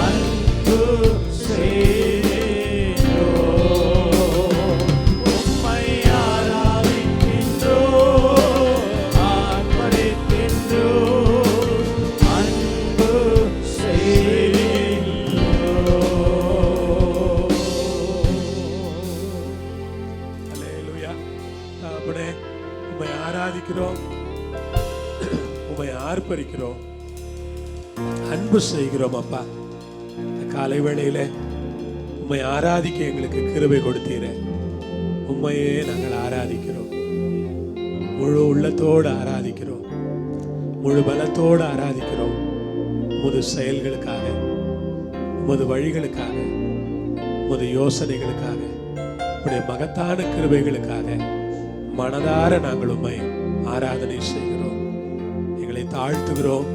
B: அன்பு செய்கின்றோம். உம்மை ஆராதிக்கின்றோம், ஆர்ப்பரிக்கின்றோம். அன்பு செய்கின்றோம்.
A: அல்லேலூயா. தகப்பனே, உம்மை ஆராதிக்கிறோம், உம்மை ஆர்ப்பரிக்கிறோம், அன்பு செய்கிறோம் அப்பா. இந்த காலை வேளையில உம்மை ஆராதிக்க எங்களுக்கு கிருபை கொடுத்தீரே. உம்மையே நாங்கள் ஆராதிக்கிறோம், முழு உள்ளத்தோடு ஆராதிக்கிறோம், முழு பலத்தோடு ஆராதிக்கிறோம். உமது செயல்களுக்காக, உமது வழிகளுக்காக, உமது யோசனைகளுக்காக, உடைய மகத்தான கிருபைகளுக்காக மனதார நாங்கள் உம்மை ஆராதனை செய்கிறோம். எங்களை தாழ்த்துகிறோம்.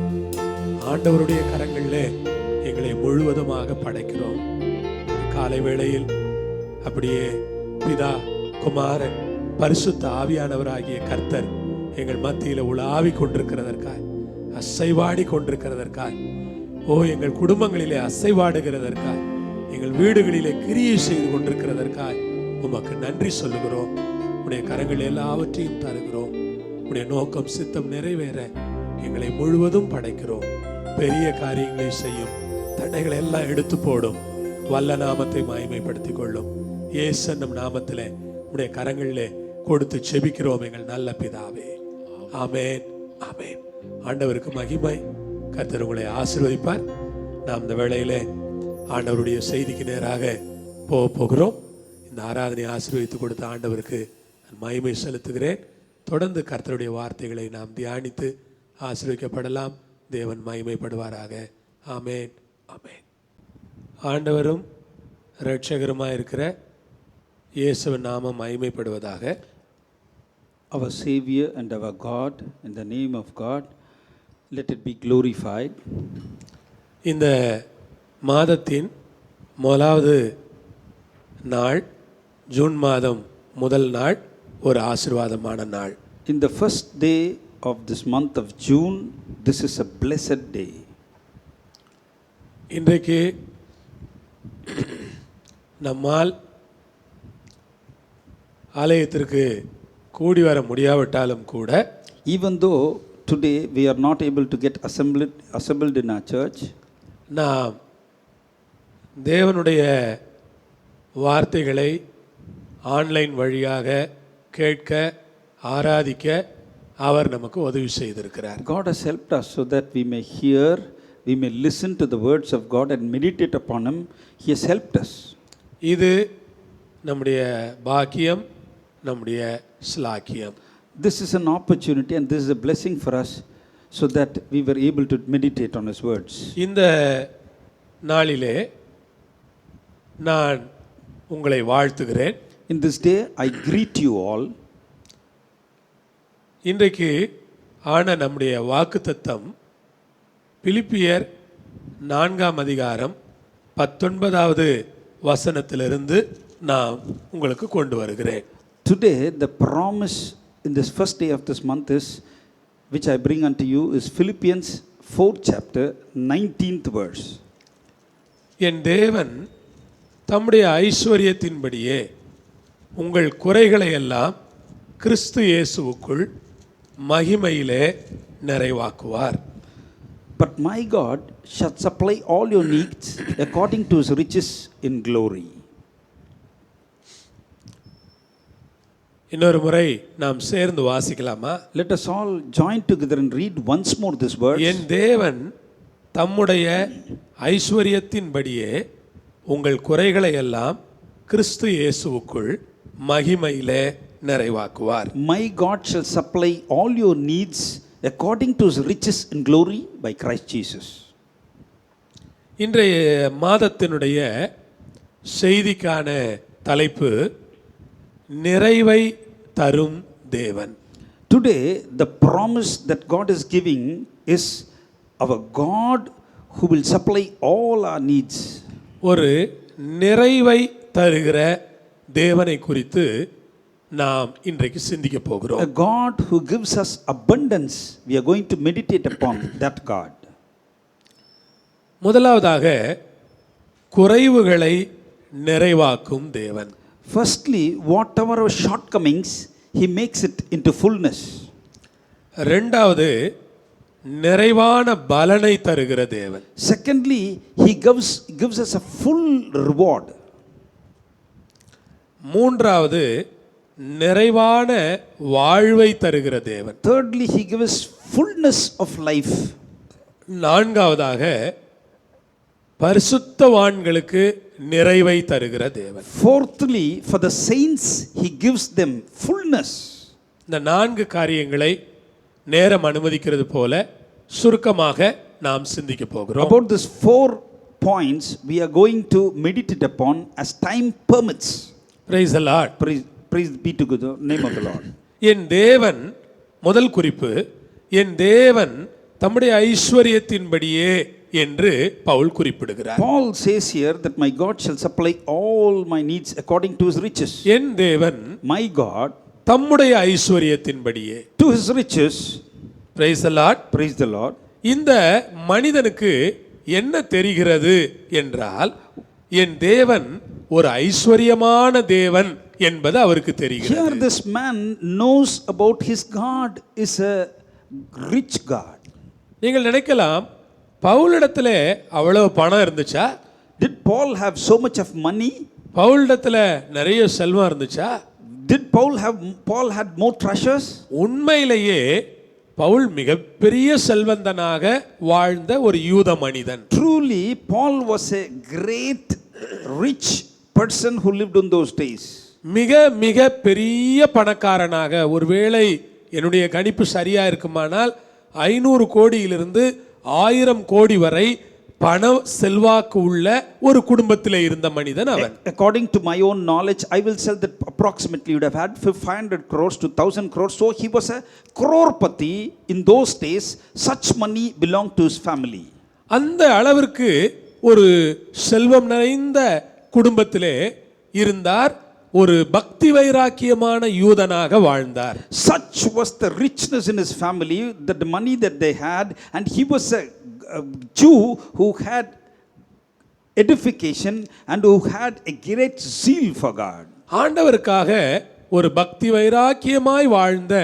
A: ஆண்டவருடைய கரங்களிலே எங்களை முழுவதுமாக படைக்கிறோம். காலை வேளையில் அப்படியே பிதா, குமாரன், பரிசுத்த ஆவியானவராகிய கர்த்தர் எங்கள் மத்தியில் உலாவி கொண்டிருக்கிறதற்காய், அசைவாடி கொண்டிருக்கிறதற்காய், எங்கள் குடும்பங்களிலே அசைவாடுகிறதற்காய், எங்கள் வீடுகளிலே கிரியை செய்து கொண்டிருக்கிறதற்காய் உமக்கு நன்றி சொல்லுகிறோம். உடைய கரங்கள் எல்லாவற்றையும் தருகிறோம். உடைய நோக்கம் சித்தம் நிறைவேற எங்களை முழுவதும் படைக்கிறோம். பெரிய காரியங்களை செய்யும், தடைகளை எல்லாம் எடுத்து போடும், வல்ல நாமத்தை மகிமைப்படுத்திக் கொள்ளும். இயேசு நம் நாமத்திலே உடைய கரங்களிலே கொடுத்து செபிக்கிறோம் எங்கள் நல்ல பிதாவே. ஆமென், ஆமென். ஆண்டவருக்கு மகிமை. கர்த்தர் உங்களை ஆசீர்வதிப்பார். நாம் இந்த வேளையிலே ஆண்டவருடைய செய்திக்கு நேராக போகிறோம். இந்த ஆராதனை ஆசீர்வதித்து கொடுத்த ஆண்டவருக்கு நான் மகிமை செலுத்துகிறேன். தொடர்ந்து கர்த்தருடைய வார்த்தைகளை நாம் தியானித்து ஆசீர்வதிக்கப்படலாம். தேவன் மகிமைப்படுவாராக. ஆமென், ஆமென். ஆண்டவரும் இரட்சகருமாய் இருக்கிற இயேசுவின் நாமம் மகிமைப்படுவதாக.
C: Our Savior and our God, in the name of God, let it be glorified.
A: இந்த மாதத்தின் முதலாவது நாள், ஜூன் மாதம் முதல் நாள், ஒரு ஆசீர்வாதமான நாள்.
C: In the first day of this month of June, this is a blessed day.
A: இன்றைக்கு நம்மால் ஆலயத்திற்கு கூடி வர முடியாவிட்டாலும் கூட
C: even though today we are not able to get assembled in our church,
A: நாம் தேவனுடைய வார்த்தைகளை ஆன்லைன் வழியாக கேட்க ஆராதிக்க அவர் நமக்கு உதவி செய்திருக்கிறார்.
C: God has helped us so that we may hear, we may listen to the words of God and meditate upon them. He has helped us.
A: இது நம்முடைய பாக்கியம், நம்முடைய ஸ்லாக்கியம்.
C: This is an opportunity and this is a blessing for us so that we were able to meditate on His words.
A: இந்த நாளிலே நான் உங்களை வாழ்த்துகிறேன்.
C: In this day, I greet you all.
A: இன்றைக்கு ஆன நம்முடைய வாக்குத்தத்தம் பிலிப்பியர் 4ஆம் அதிகாரம் 19வது வசனத்திலிருந்து நான் உங்களுக்கு கொண்டு வருகிறேன்.
C: Today, the promise in this first day of this month is, which I bring unto you, is Philippians 4th chapter, 19th verse.
A: என் தேவன் தம்முடைய ஐஸ்வரியத்தின்படியே உங்கள் குறைகளை எல்லாம் கிறிஸ்து இயேசுவுக்குள் மகிமையிலே நிறைவாக்குவார்.
C: But my God shall supply all your needs according to His riches in glory.
A: இன்னொரு முறை நாம் சேர்ந்து வாசிக்கலாமா?
C: Let us all join together and read once more this verse.
A: என் தேவன் தம்முடைய ஐஸ்வரியத்தின்படியே உங்கள் குறைகளை எல்லாம் கிறிஸ்து இயேசுவுக்குள் மகிமையிலே நிறைவாக்குவார்.
C: My God shall supply all your needs according to His riches in glory by Christ Jesus.
A: இன்றைய மாதத்தினுடைய செய்திக்கான தலைப்பு நிறைவை தரும் தேவன்.
C: Today, the promise that God is giving is our God who will supply all our needs.
A: ஒரு நிறைவை தருகிற தேவனை குறித்து நாம் இன்றைக்கு சிந்திக்க போகிறோம்.
C: A God who gives us abundance. We are going to meditate upon that God.
A: முதலாவதாக குறைவுகளை நிறைவாக்கும் தேவன்.
C: Firstly, whatever our shortcomings, He makes it into fullness.
A: இரண்டாவது நிறைவான பலனை தருகிற தேவன்.
C: Secondly, He gives us a full reward.
A: மூன்றாவது நிறைவான வாழ்வை தருகிற தேவன்.
C: Thirdly, He gives us fullness of life.
A: நான்காவதாக பரிசுத்தவான்களுக்கு நிறைவை தருகிற தேவன்.
C: Fourthly, for the saints, He gives them fullness.
A: இந்த நான்கு காரியங்களை நேரம் அனுமதிக்கிறது போல சுருக்கமாக நாம் சிந்திக்க போகிறோம்.
C: About these 4 points, we are going to meditate upon as time permits.
A: Praise the Lord.
C: Praise be to the name of the Lord.
A: என் தேவன், முதல் குறிப்பு, என் தேவன் தம்முடைய ஐஸ்வரியத்தின்படியே என்று பவுல் குறிப்பிடுகிறார்.
C: Paul says here that my God shall supply all my needs according to His riches.
A: என் தேவன்,
C: My God,
A: தம்முடைய ஐஸ்வரியத்தின்படியே,
C: to His riches.
A: Praise the Lord.
C: Praise the Lord.
A: இந்த மனிதனுக்கு என்ன தெரிகிறது என்றால், என் தேவன் ஒரு ஐஸ்வரியமான தேவன் என்பது அவருக்கு
C: Here
A: தெரிகிறது.
C: this man knows about his God is a rich God.
A: நீங்கள் நினைக்கலாம், பவுலிடத்துல அவ்வளவு பணம் இருந்துச்சா?
C: Did Paul have so much of money?
A: பவுலிடத்துல நிறைய செல்வம் இருந்துச்சா?
C: Did Paul had more treasures?
A: உண்மையிலேயே பவுல் மிகப்பெரிய செல்வந்தனாக வாழ்ந்த ஒரு யூத மனிதன்.
C: Truly, Paul was a great rich person who lived in those days.
A: மிக மிக பெரிய பணக்காரனாக, ஒருவேளை என்னுடைய கணிப்பு சரியா இருக்குமானால் 500 கோடியிலிருந்து 1000 கோடி வரை பண செல்வாக்கு உள்ள ஒரு குடும்பத்திலே இருந்த மனிதன் அவன்.
C: According to my own knowledge, I will say that approximately you would have had 500 crores to 1000 crores. So he was a crorepati in those days. Such money belonged to his family.
A: அந்த அளவிற்கு ஒரு செல்வம் நிறைந்த குடும்பத்திலே இருந்தார். ஒரு பக்தி வைராக்கியமான யூதனாக வாழ்ந்தார்.
C: Such was the richness in his family, that the money that they had, and he was a Jew who had edification and who had a great zeal for God.
A: ஆண்டவருக்காக ஒரு பக்தி வைராக்கியமாய் வாழ்ந்த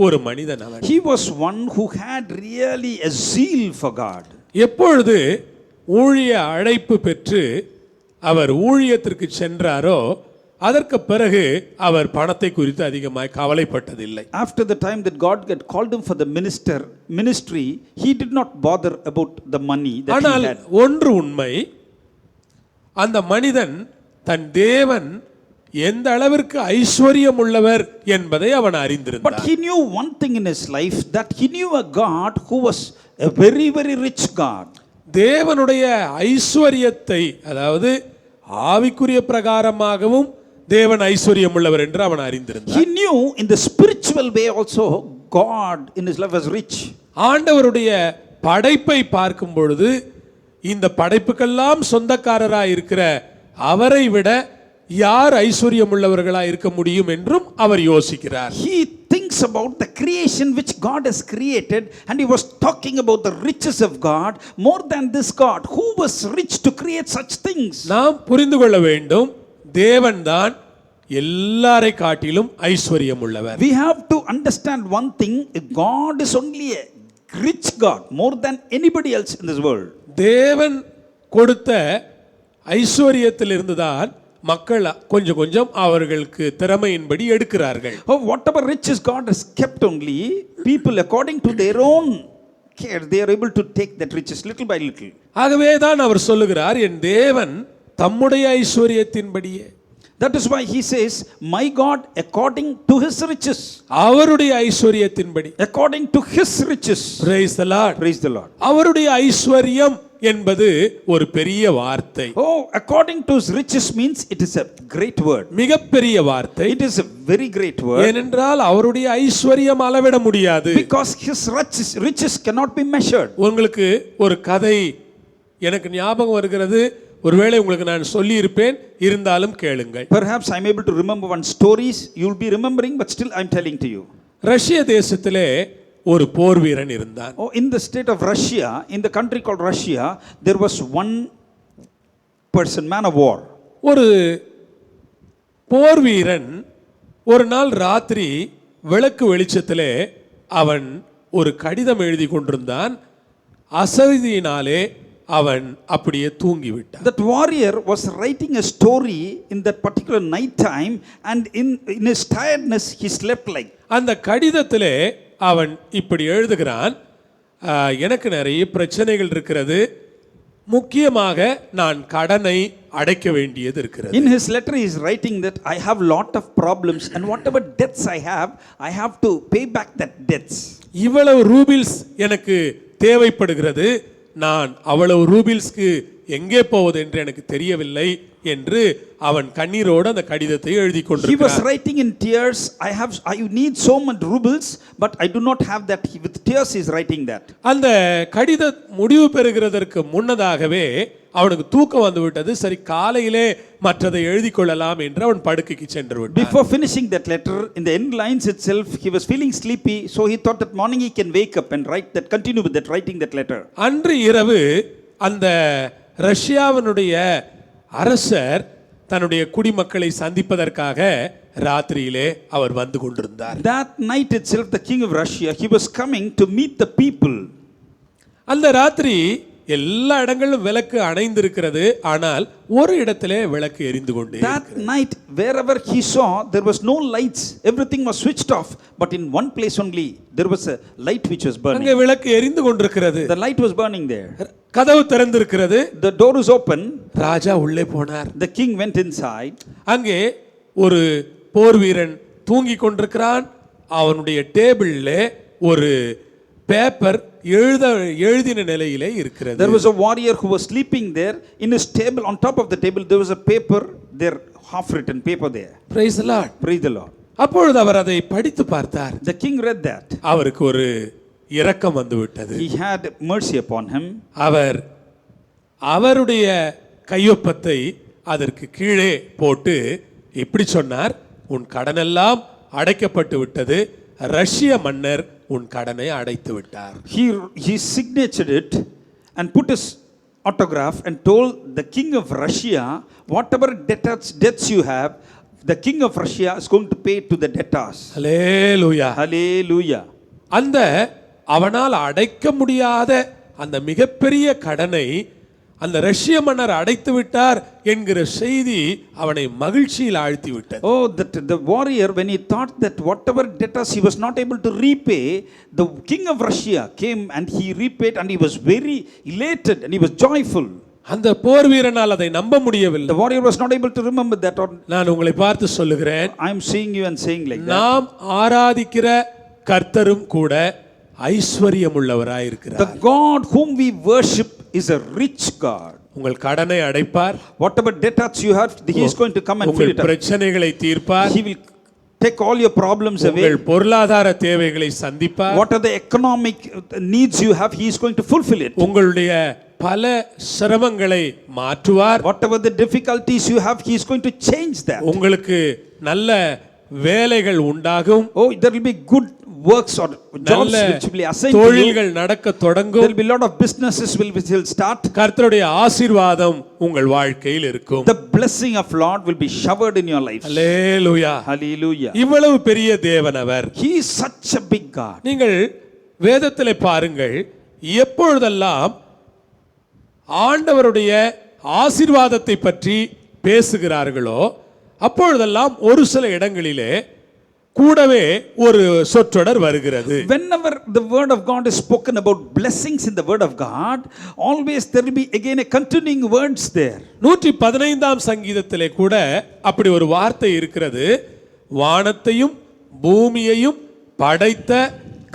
A: ஒரு மனிதன் அவன்.
C: He was one who had really a zeal for God.
A: எப்பொழுது ஊழிய அழைப்பு பெற்று அவர் ஊழியத்திற்கு சென்றாரோ அதற்கு பிறகு அவர் பணத்தை குறித்து அதிகமாய் கவலைப்பட்டதில்லை.
C: After the time that God had called him for the ministry, he did not bother about the money that
A: ஆனால்
C: he had.
A: ஒன்று உண்மை, அந்த மனிதன் தன் தேவன் எந்த அளவிற்கு ஐஸ்வர்யம் உள்ளவர் என்பதை அவன்
C: But
A: அறிந்திருந்தான்.
C: he knew one thing in his life, that he knew a God who was a very, very rich God.
A: தேவனுடைய ஐஸ்வர்யத்தை, அதாவது ஆவிக்குரிய பிரகாரமாகவும் தேவன் ஐஸ்வர்யம் உள்ளவர் என்று அவன் அறிந்திருந்தான்.
C: He knew in the spiritual way also God in his life was rich.
A: ஆண்டவருடைய படைப்பை பார்க்கும் பொழுது இந்த படைப்புக்கெல்லாம் சொந்தக்காரராய் இருக்கிற அவரை விட யார் ஐஸ்வர்யம் உள்ளவர்களாய் இருக்க முடியும் என்றும் அவர் யோசிக்கிறார்.
C: He thinks about the creation which God has created, and he was talking about the riches of God more than this God who was rich to create such things.
A: நாம் புரிந்து கொள்ள வேண்டும், தேவன்தான் எல்லாரை காட்டிலும் ஐஸ்வர்யம் உள்ளவர்.
C: We have to understand one thing, God is only a rich God more than anybody else in this world.
A: தேவன் கொடுத்த ஐஸ்வர்யத்திலிருந்து தான் மக்கள் கொஞ்சம் கொஞ்சம் அவர்களுக்கு திறமையின்படி எடுக்கிறார்கள்.
C: Oh, whatever riches God has kept, only people according to their own care they are able to take that riches little by little.
A: ஆகவே தான் அவர் சொல்லுகிறார், என் தேவன் தம்முடைய ஐஸ்வர்யத்தின்படியே.
C: That is why he says, my God according to his riches.
A: அவருடைய ஐஸ்வர்யத்தின்படி.
C: According to his riches.
A: Praise the Lord.
C: Praise the Lord.
A: அவருடைய ஐஸ்வர்யம் என்பது ஒரு பெரிய வார்த்தை.
C: Oh, according to his riches means it is a great word.
A: மிகப்பெரிய வார்த்தை.
C: It is a very great word.
A: ஏனென்றால் அவருடைய ஐஸ்வர்யம் அளவிட முடியாது.
C: Because his riches cannot be measured.
A: உங்களுக்கு ஒரு கதை எனக்கு ஞாபகம் வருகிறது, ஒருவேளை உங்களுக்கு நான் சொல்லி இருப்பேன், இருந்தாலும் கேளுங்கள்.
C: Perhaps I am able to remember one stories you will be remembering, but still I am telling to you.
A: ரஷ்ய தேசத்திலே ஒரு போர் வீரன் இருந்தான்.
C: Oh, in the state of Russia, in the country called Russia, there was one person, man of war.
A: ஒரு போர் வீரன் ஒரு நாள் ராத்திரி விளக்கு வெளிச்சத்திலே அவன் ஒரு கடிதம் எழுதி கொண்டிருந்தான். அசதியினாலே அவன் அப்படியே தூங்கி விட்டான்.
C: That warrior was writing a story in that particular night time, and in his tiredness he slept like.
A: அந்த கடிதத்திலே அவன் இப்படி எழுதுகிறான், எனக்கு நிறைய பிரச்சனைகள் இருக்கிறது, முக்கியமாக நான் கடனை அடைக்க வேண்டியது இருக்கிறது.
C: In his letter he is writing that I have lot of problems, and whatever debts I have to pay back that debts.
A: இவ்வளவு ரூபில்ஸ் எனக்கு தேவைப்படுகிறது, நான் அவ்வளவு ரூபில்ஸ்க்கு எங்கே போவது என்று எனக்கு தெரியவில்லை என்று அவன் கண்ணீரோடு அந்த கடிதத்தை எழுதி
C: He was
A: கொண்டிருக்கிறான்.
C: writing in tears, I need so much rubles, but I do not have that. With tears he is writing that.
A: அந்த கடித முடிவு பெறுகிறதற்கு முன்னதாகவே அவனுக்கு தூக்கம் வந்து விட்டது. சரி, காலையிலே மற்றதை எழுதி கொள்ளலாம் என்று அவன் படுக்கைக்கு சென்று விட்டான்.
C: Before finishing that letter, in the end lines itself, he was feeling sleepy, so he thought that morning he can wake up and continue with that, writing that letter.
A: அன்று இரவு அந்த ரஷ்யாவினுடைய அரசர் தன்னுடைய குடிமக்களை சந்திப்பதற்காக ராத்திரியிலே அவர் வந்து கொண்டிருந்தார்.
C: That night itself, the king of Russia, he was coming to meet the people.
A: அந்த ராத்திரி எல்லா இடங்களிலும் விளக்கு அணைந்திருக்கிறது, ஆனால் ஒரு இடத்திலே விளக்கு எரிந்து கொண்டே
C: That night, wherever he saw, there was no lights. Everything was switched off. But in one place only, there was a light which was burning.
A: அங்கே விளக்கு எரிந்து கொண்டிருக்கிறது.
C: The light was burning there.
A: கதவு திறந்திருக்கிறது.
C: The door is open.
A: ராஜா உள்ளே போனார்.
C: The king went inside.
A: அங்கே ஒரு போர் வீரன் தூங்கி கொண்டிருக்கிறான். அவனுடைய டேபிள்ல ஒரு பேப்பர் எழுதின நிலையிலே இருக்கிறது.
C: There was a warrior who was sleeping there. In his table, on top of the table, there was a paper there, half written paper there.
A: Praise the Lord.
C: Praise the Lord.
A: அப்பொழுது அவர் அதை படித்து பார்த்தார்.
C: The king read that.
A: அவருக்கு ஒரு இரக்கம் வந்து விட்டது.
C: He had mercy upon him.
A: அவர் அவருடைய கையொப்பத்தை அதற்கு கீழே போட்டு இப்படி சொன்னார், உன் கடனெல்லாம் அடைக்கப்பட்டு விட்டது, ரஷ்ய மன்னர் உன் கடனை அடைத்து விட்டார்.
C: He signatured it and put his autograph and told the king of Russia, whatever debts you have, the king of Russia is going to pay to the debtors.
A: Hallelujah.
C: Hallelujah.
A: அந்த அவனால் அடைக்க முடியாத அந்த மிகப்பெரிய கடனை அந்த ரஷ்ய மன்னர் அடைத்து விட்டார் என்கிற செய்தி அவனை மகிழ்ச்சியில் ஆழ்த்தி விட்டது.
C: Oh, that the warrior, when he thought that whatever debtors he was not able to repay, the king of Russia came and he repaid, and he was very elated and he was joyful.
A: அந்த போர் வீரனால் அதை நம்ப முடியவில்லை.
C: The warrior was not able to remember that. Or
A: நான் உங்களை பார்த்து சொல்லுகிறேன்,
C: I am seeing you and saying like that.
A: நாம் ஆராதிக்கிற கர்த்தரும் கூட ஐஸ்வர்யம் உள்ளவராய் இருக்கிறார்.
C: The God whom we worship is a rich God.
A: உங்கள் கடனை அடைப்பார்.
C: Whatever debtors you have, he is going to come and fill
A: உங்கள்
C: it up.
A: பிரச்சனைகளை தீர்ப்பார்.
C: He will take all your problems away.
A: உங்கள் பொருளாதார தேவைகளை சந்திப்பார்.
C: What are the economic needs you have, he is going to fulfill it.
A: உங்களுடைய பல சிரமங்களை மாற்றுவார்.
C: Whatever the difficulties you have, he is going to change that.
A: உங்களுக்கு நல்ல வேலைகள் உண்டாகும்.
C: Oh, there will be good works or jobs which will be assigned to you.
A: தொழில்கள் நடக்க தொடங்கும்.
C: There will be a lot of businesses will start.
A: கர்த்தருடைய ஆசீர்வாதம் உங்கள் வாழ்க்கையில் இருக்கும்.
C: The blessing of Lord will be showered in your life.
A: Hallelujah.
C: Hallelujah.
A: இவ்வளவு பெரிய தேவன் அவர்.
C: He is such a big God.
A: நீங்கள் வேதத்திலே பாருங்கள், எப்பொழுதெல்லாம் ஆண்டவருடைய ஆசீர்வாதத்தை பற்றி பேசுகிறார்களோ அப்பொழுதெல்லாம் ஒரு சில இடங்களிலே கூடவே ஒரு சொற்றொடர் வருகிறது.
C: Whenever the word of God is spoken about blessings in the word of God, always there will be again a continuing words there.
A: 115ஆம் சங்கீதத்திலே கூட அப்படி ஒரு வார்த்தை இருக்கிறது. வானத்தையும் பூமியையும் படைத்த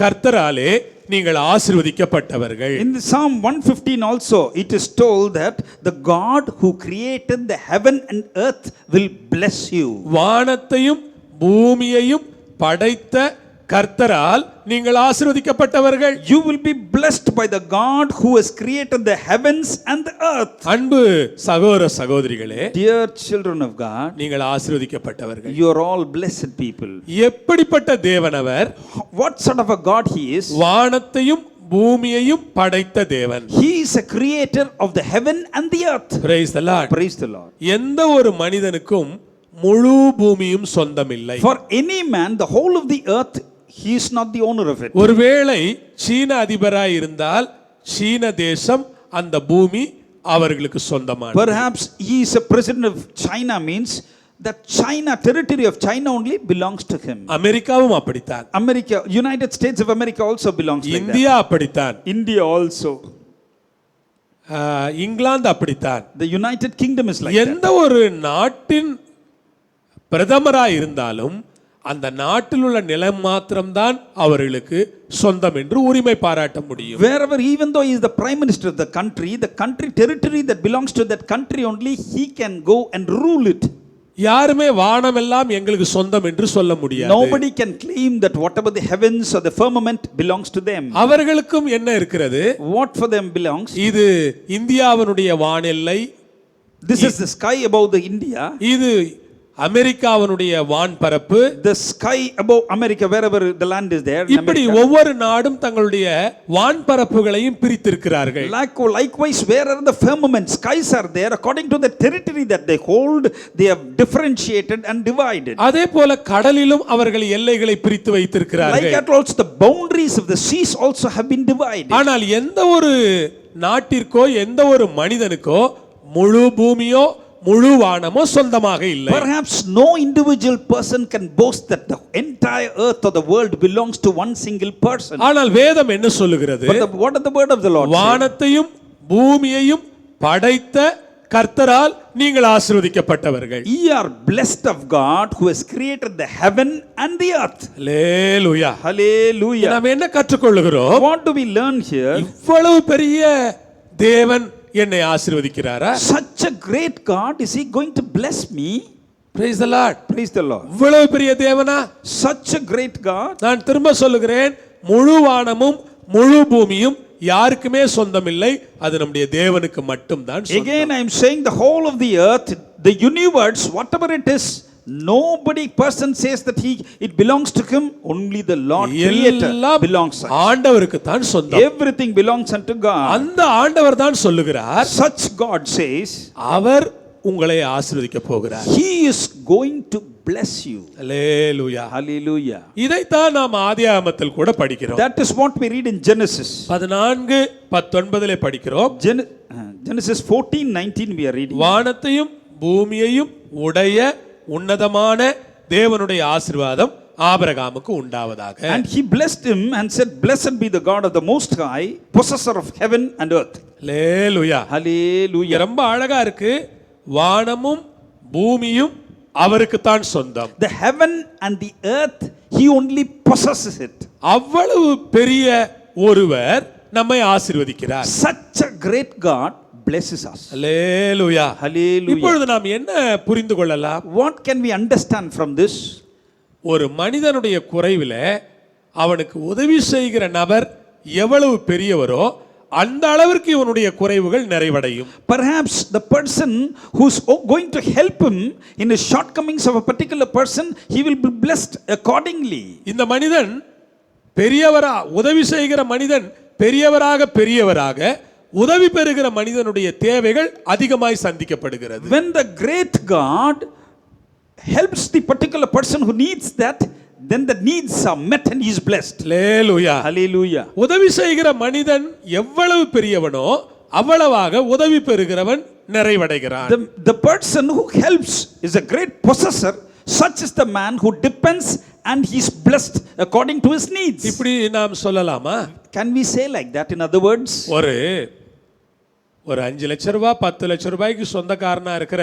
A: கர்த்தராலே நீங்கள் ஆசீர்வதிக்கப்பட்டவர்கள்.
C: In the Psalm 115 also it is told that the God who created the heaven and earth will bless you.
A: வானத்தையும் பூமியையும் படைத்த கர்த்தரால் நீங்கள் ஆசீர்வதிக்கப்பட்டவர்கள்.
C: You will be blessed by the God who has created the heavens and the earth.
A: அன்பு சகோதர சகோதரிகளே,
C: Dear children of God,
A: நீங்கள் ஆசீர்வதிக்கப்பட்டவர்கள்.
C: you are all blessed people.
A: எப்படிப்பட்ட தேவன் அவர்?
C: What sort of a God he is?
A: வானத்தையும் பூமியையும் படைத்த தேவன்.
C: He is a creator of the heaven and the earth.
A: Praise the Lord.
C: Praise the Lord.
A: எந்த ஒரு மனிதனுக்கும் முழு பூமியும் சொந்தமில்லை.
C: For any man, the whole of the earth, he is not the owner of it.
A: ஒருவேளை சீன அதிபராய் இருந்தால் சீன தேசம் அந்த பூமி அவர்களுக்கு சொந்தமானது.
C: Perhaps he is a president of China, means that China, territory of China only belongs to him.
A: அமெரிக்காவும் அப்படித்தான்.
C: America, United States of America also belongs like that.
A: India அப்படித்தான்.
C: India also.
A: இங்கிலாந்து அப்படித்தான்.
C: The United Kingdom is like that.
A: எந்த ஒரு நாட்டின் பிரதமராய் இருந்தாலும் அந்த நாட்டில் உள்ள நிலம் மாத்திரம்தான் அவர்களுக்கு சொந்தம் என்று உரிமை பாராட்ட முடியும்.
C: Wherever, even though he is the prime minister of the country territory that belongs to that country only, he can go and rule it.
A: யாருமே வானமெல்லாம் எங்களுக்கு சொந்தம் என்று சொல்ல முடியாது.
C: Nobody can claim that whatever the heavens or the firmament belongs to them.
A: அவர்களுக்கும் என்ன இருக்கிறது?
C: What for them belongs?
A: இது இந்தியாவினுடைய வானெல்லை.
C: This is the sky above the India.
A: இது அமெரிக்காவினுடைய வான்பரப்பு.
C: The sky above America, wherever the land is there.
A: இப்படி ஒவ்வொரு நாடும் தங்களுடைய வான்பரப்புகளையும் பிரித்திருக்கிறார்கள்.
C: Likewise, wherever the firmament skies are there, according to the territory that they hold, they have differentiated and divided.
A: அதே போல கடலிலும் அவர்கள் எல்லைகளை பிரித்து வைத்திருக்கிறார்கள்.
C: Like that also the boundaries of the seas also have been divided.
A: ஆனால் எந்த ஒரு நாட்டிற்கோ எந்த ஒரு மனிதனுக்கோ முழு பூமியோ முழு வானமோ சொந்தமாக இல்லை.
C: Perhaps no individual person can boast that the entire earth or the world belongs to one single person.
A: ஆனால் வேதம் என்ன சொல்லுகிறது?
C: But what is the word of the Lord?
A: வானத்தையும் பூமியையும் படைத்த கர்த்தரால் நீங்கள் ஆசீர்வதிக்கப்பட்டவர்கள்.
C: Ye are blessed of God who has created the heaven and the earth.
A: Hallelujah.
C: Hallelujah.
A: நாம் என்ன கற்றுக்கொள்கிறோம்?
C: What do we learn here?
A: இவ்வளவு பெரிய தேவன் என்னை ஆசீர்வதிக்கிறாரா?
C: Such a great God, is he going to bless me?
A: Praise the Lord.
C: Praise the Lord.
A: இவ்வளவு பெரிய தேவனா?
C: Such a great God.
A: நான் திரும்ப சொல்லுகிறேன், முழு வானமும் முழு பூமியும் யாருக்குமே சொந்தமில்லை, அது நம்முடைய தேவனுக்கு மட்டும்தான் சொந்தம்.
C: Again I am saying the whole of the earth, the universe, whatever it is, nobody person says that it belongs to him. Only the Lord creator belongs.
A: ஆண்டவருக்கு தான் சொந்தம்.
C: Everything belongs unto God.
A: அந்த ஆண்டவர் தான் சொல்லுகிறார்,
C: such God says,
A: அவர் உங்களை ஆசீர்வதிக்க போகிறார்.
C: he is going to bless you.
A: Hallelujah.
C: Hallelujah.
A: இதைத்தான் நாம் ஆதியாகமத்தில் கூட படிக்கிறோம்.
C: That is what we read in Genesis.
A: 14:19 படிக்கிறோம்.
C: Genesis 14:19 we are reading.
A: வானத்தையும் பூமியையும் உடைய உன்னதமான தேவனுடைய ஆசீர்வாதம் ஆபிரகாமுக்கு உண்டாவதாக.
C: And he blessed him and said, blessed be the God of the Most High, possessor of heaven and earth.
A: Hallelujah.
C: Hallelujah.
A: ரொம்ப அழகா இருக்கு. வானமும் பூமியும் அவருக்கு தான் சொந்தம்.
C: The heaven and the earth, he only possesses it.
A: அவ்வளவு பெரிய ஒருவர் நம்மை ஆசீர்வதிக்கிறார்.
C: Such a great God blesses us.
A: Hallelujah.
C: Hallelujah.
A: இப்பொழுது நாம் என்ன புரிந்து கொள்ளலாம்?
C: What can we understand from this?
A: ஒரு மனிதனுடைய குறைவில அவனுக்கு உதவி செய்கிற நபர் எவ்வளவு பெரியவரோ அந்த அளவிற்கு இவனுடைய குறைவுகள் நிறைவடையும்.
C: Perhaps the person who's going to help him in the shortcomings of a particular person, he will be blessed accordingly.
A: இந்த மனிதன் பெரியவரா உதவி செய்கிற மனிதன் பெரியவராக உதவி பெறுகிற மனிதனுடைய தேவைகள் அதிகமாய் சந்திக்கப்படுகிறது.
C: When the great God helps the particular person who needs that, then the needs are met and he is blessed.
A: Hallelujah.
C: Hallelujah.
A: உதவி செய்கிற மனிதன் எவ்வளவு பெரியவனோ அவ்வளவாக உதவி பெறுகிறவன் நிறைவடைகிறான்.
C: The person who helps is a great possessor. Such is the man who depends and he is blessed according to his needs.
A: இப்படி நாம் சொல்லலாமா?
C: Can we say like that? In other words,
A: ஒரு 5 லட்சம் ரூபாய் 10 லட்சம் ரூபாய்க்கு சொந்தக்காரனா இருக்கிற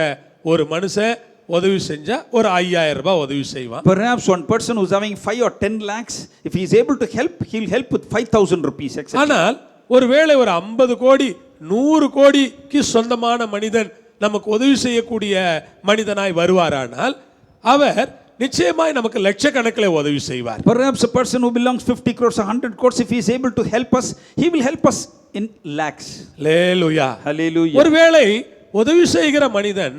A: ஒரு மனுஷன் உதவி செஞ்சா ஒரு 5000 ரூபாய் உதவி செய்வான்.
C: Perhaps one person who's having 5 or 10 lakhs, if he is able to help, he'll help with 5000 rupees, etc.
A: ஆனால் ஒருவேளை ஒரு 50 கோடி 100 கோடிக்கு சொந்தமான மனிதன் நமக்கு உதவி செய்யக்கூடிய மனிதனாய் வருவாரானால் அவர் நிச்சயமாய் நமக்கு லட்சக்கணக்கில் உதவி செய்வார்.
C: Perhaps a person who belongs 50 crores or 100 crores, if he is able to help us, he will help us in lakhs.
A: Hallelujah.
C: Hallelujah.
A: ஒருவேளை உதவி செய்கிற மனிதன்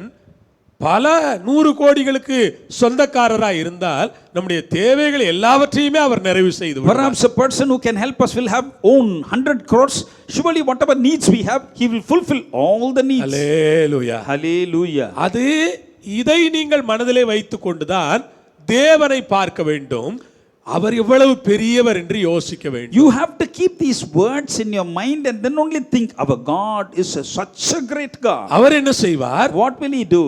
A: பல 100 கோடிகளுக்கு சொந்தக்காரராய் இருந்தால் நம்முடைய தேவைகள் எல்லாவற்றையுமே அவர் நிறைவு செய்து விடுவார்.
C: Perhaps a person who can help us will have own 100 crores. Surely whatever needs we have, he will fulfill all the needs.
A: Hallelujah.
C: Hallelujah.
A: அது இதை நீங்கள் மனதிலே வைத்துக் கொண்டுதான் தேவனை பார்க்க வேண்டும். அவர் எவ்வளவு பெரியவர் என்று யோசிக்க வேண்டும்.
C: You have to keep these words in your mind and then only think, our God is such a great God.
A: அவர் என்ன செய்வார்?
C: What will he do?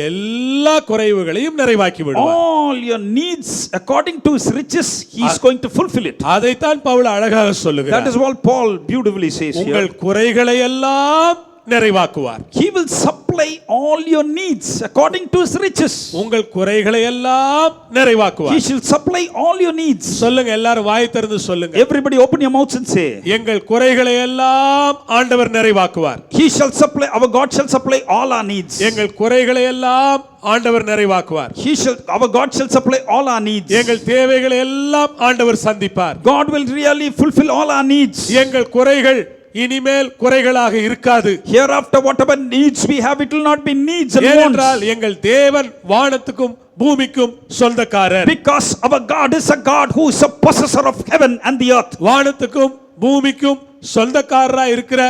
A: எல்லா குறைவுகளையும் நிறைவாக்கி விடுவார்.
C: All your needs according to his riches, he is going to fulfill it.
A: அதைத்தான் பவுல் அழகாக சொல்லுகிறார்.
C: That is what Paul beautifully says here.
A: உங்கள் குறைகளை எல்லாம் நிறைவாக்குவார்.
C: He will supply all your needs according to his riches.
A: உங்கள் குறைகளை எல்லாம் நிறைவாக்குவார்.
C: He shall supply all your needs.
A: சொல்லுங்க, எல்லாரும் வாய் திறந்து சொல்லுங்க.
C: Everybody open your mouths and say,
A: எங்கள் குறைகளை எல்லாம் ஆண்டவர் நிறைவாக்குவார்.
C: He shall supply, our God shall supply all our needs.
A: எங்கள் குறைகளை எல்லாம் ஆண்டவர் நிறைவாக்குவார்.
C: Our God shall supply all our needs.
A: எங்கள் தேவைகளை எல்லாம் ஆண்டவர் சந்திப்பார்.
C: God will really fulfill all our needs.
A: எங்கள் குறைகள் இனிமேல் குறைகளாக இருக்காது.
C: Hereafter whatever needs we have, it will not be needs and
A: ஏனென்றால்
C: wants.
A: எங்கள் தேவன் வானத்துக்கும் பூமிக்கும் சொந்தக்காரர்.
C: Because our God is a God who is a possessor of heaven and the earth.
A: வானத்துக்கும் பூமிக்கும் சொந்தக்காரராய் இருக்கிற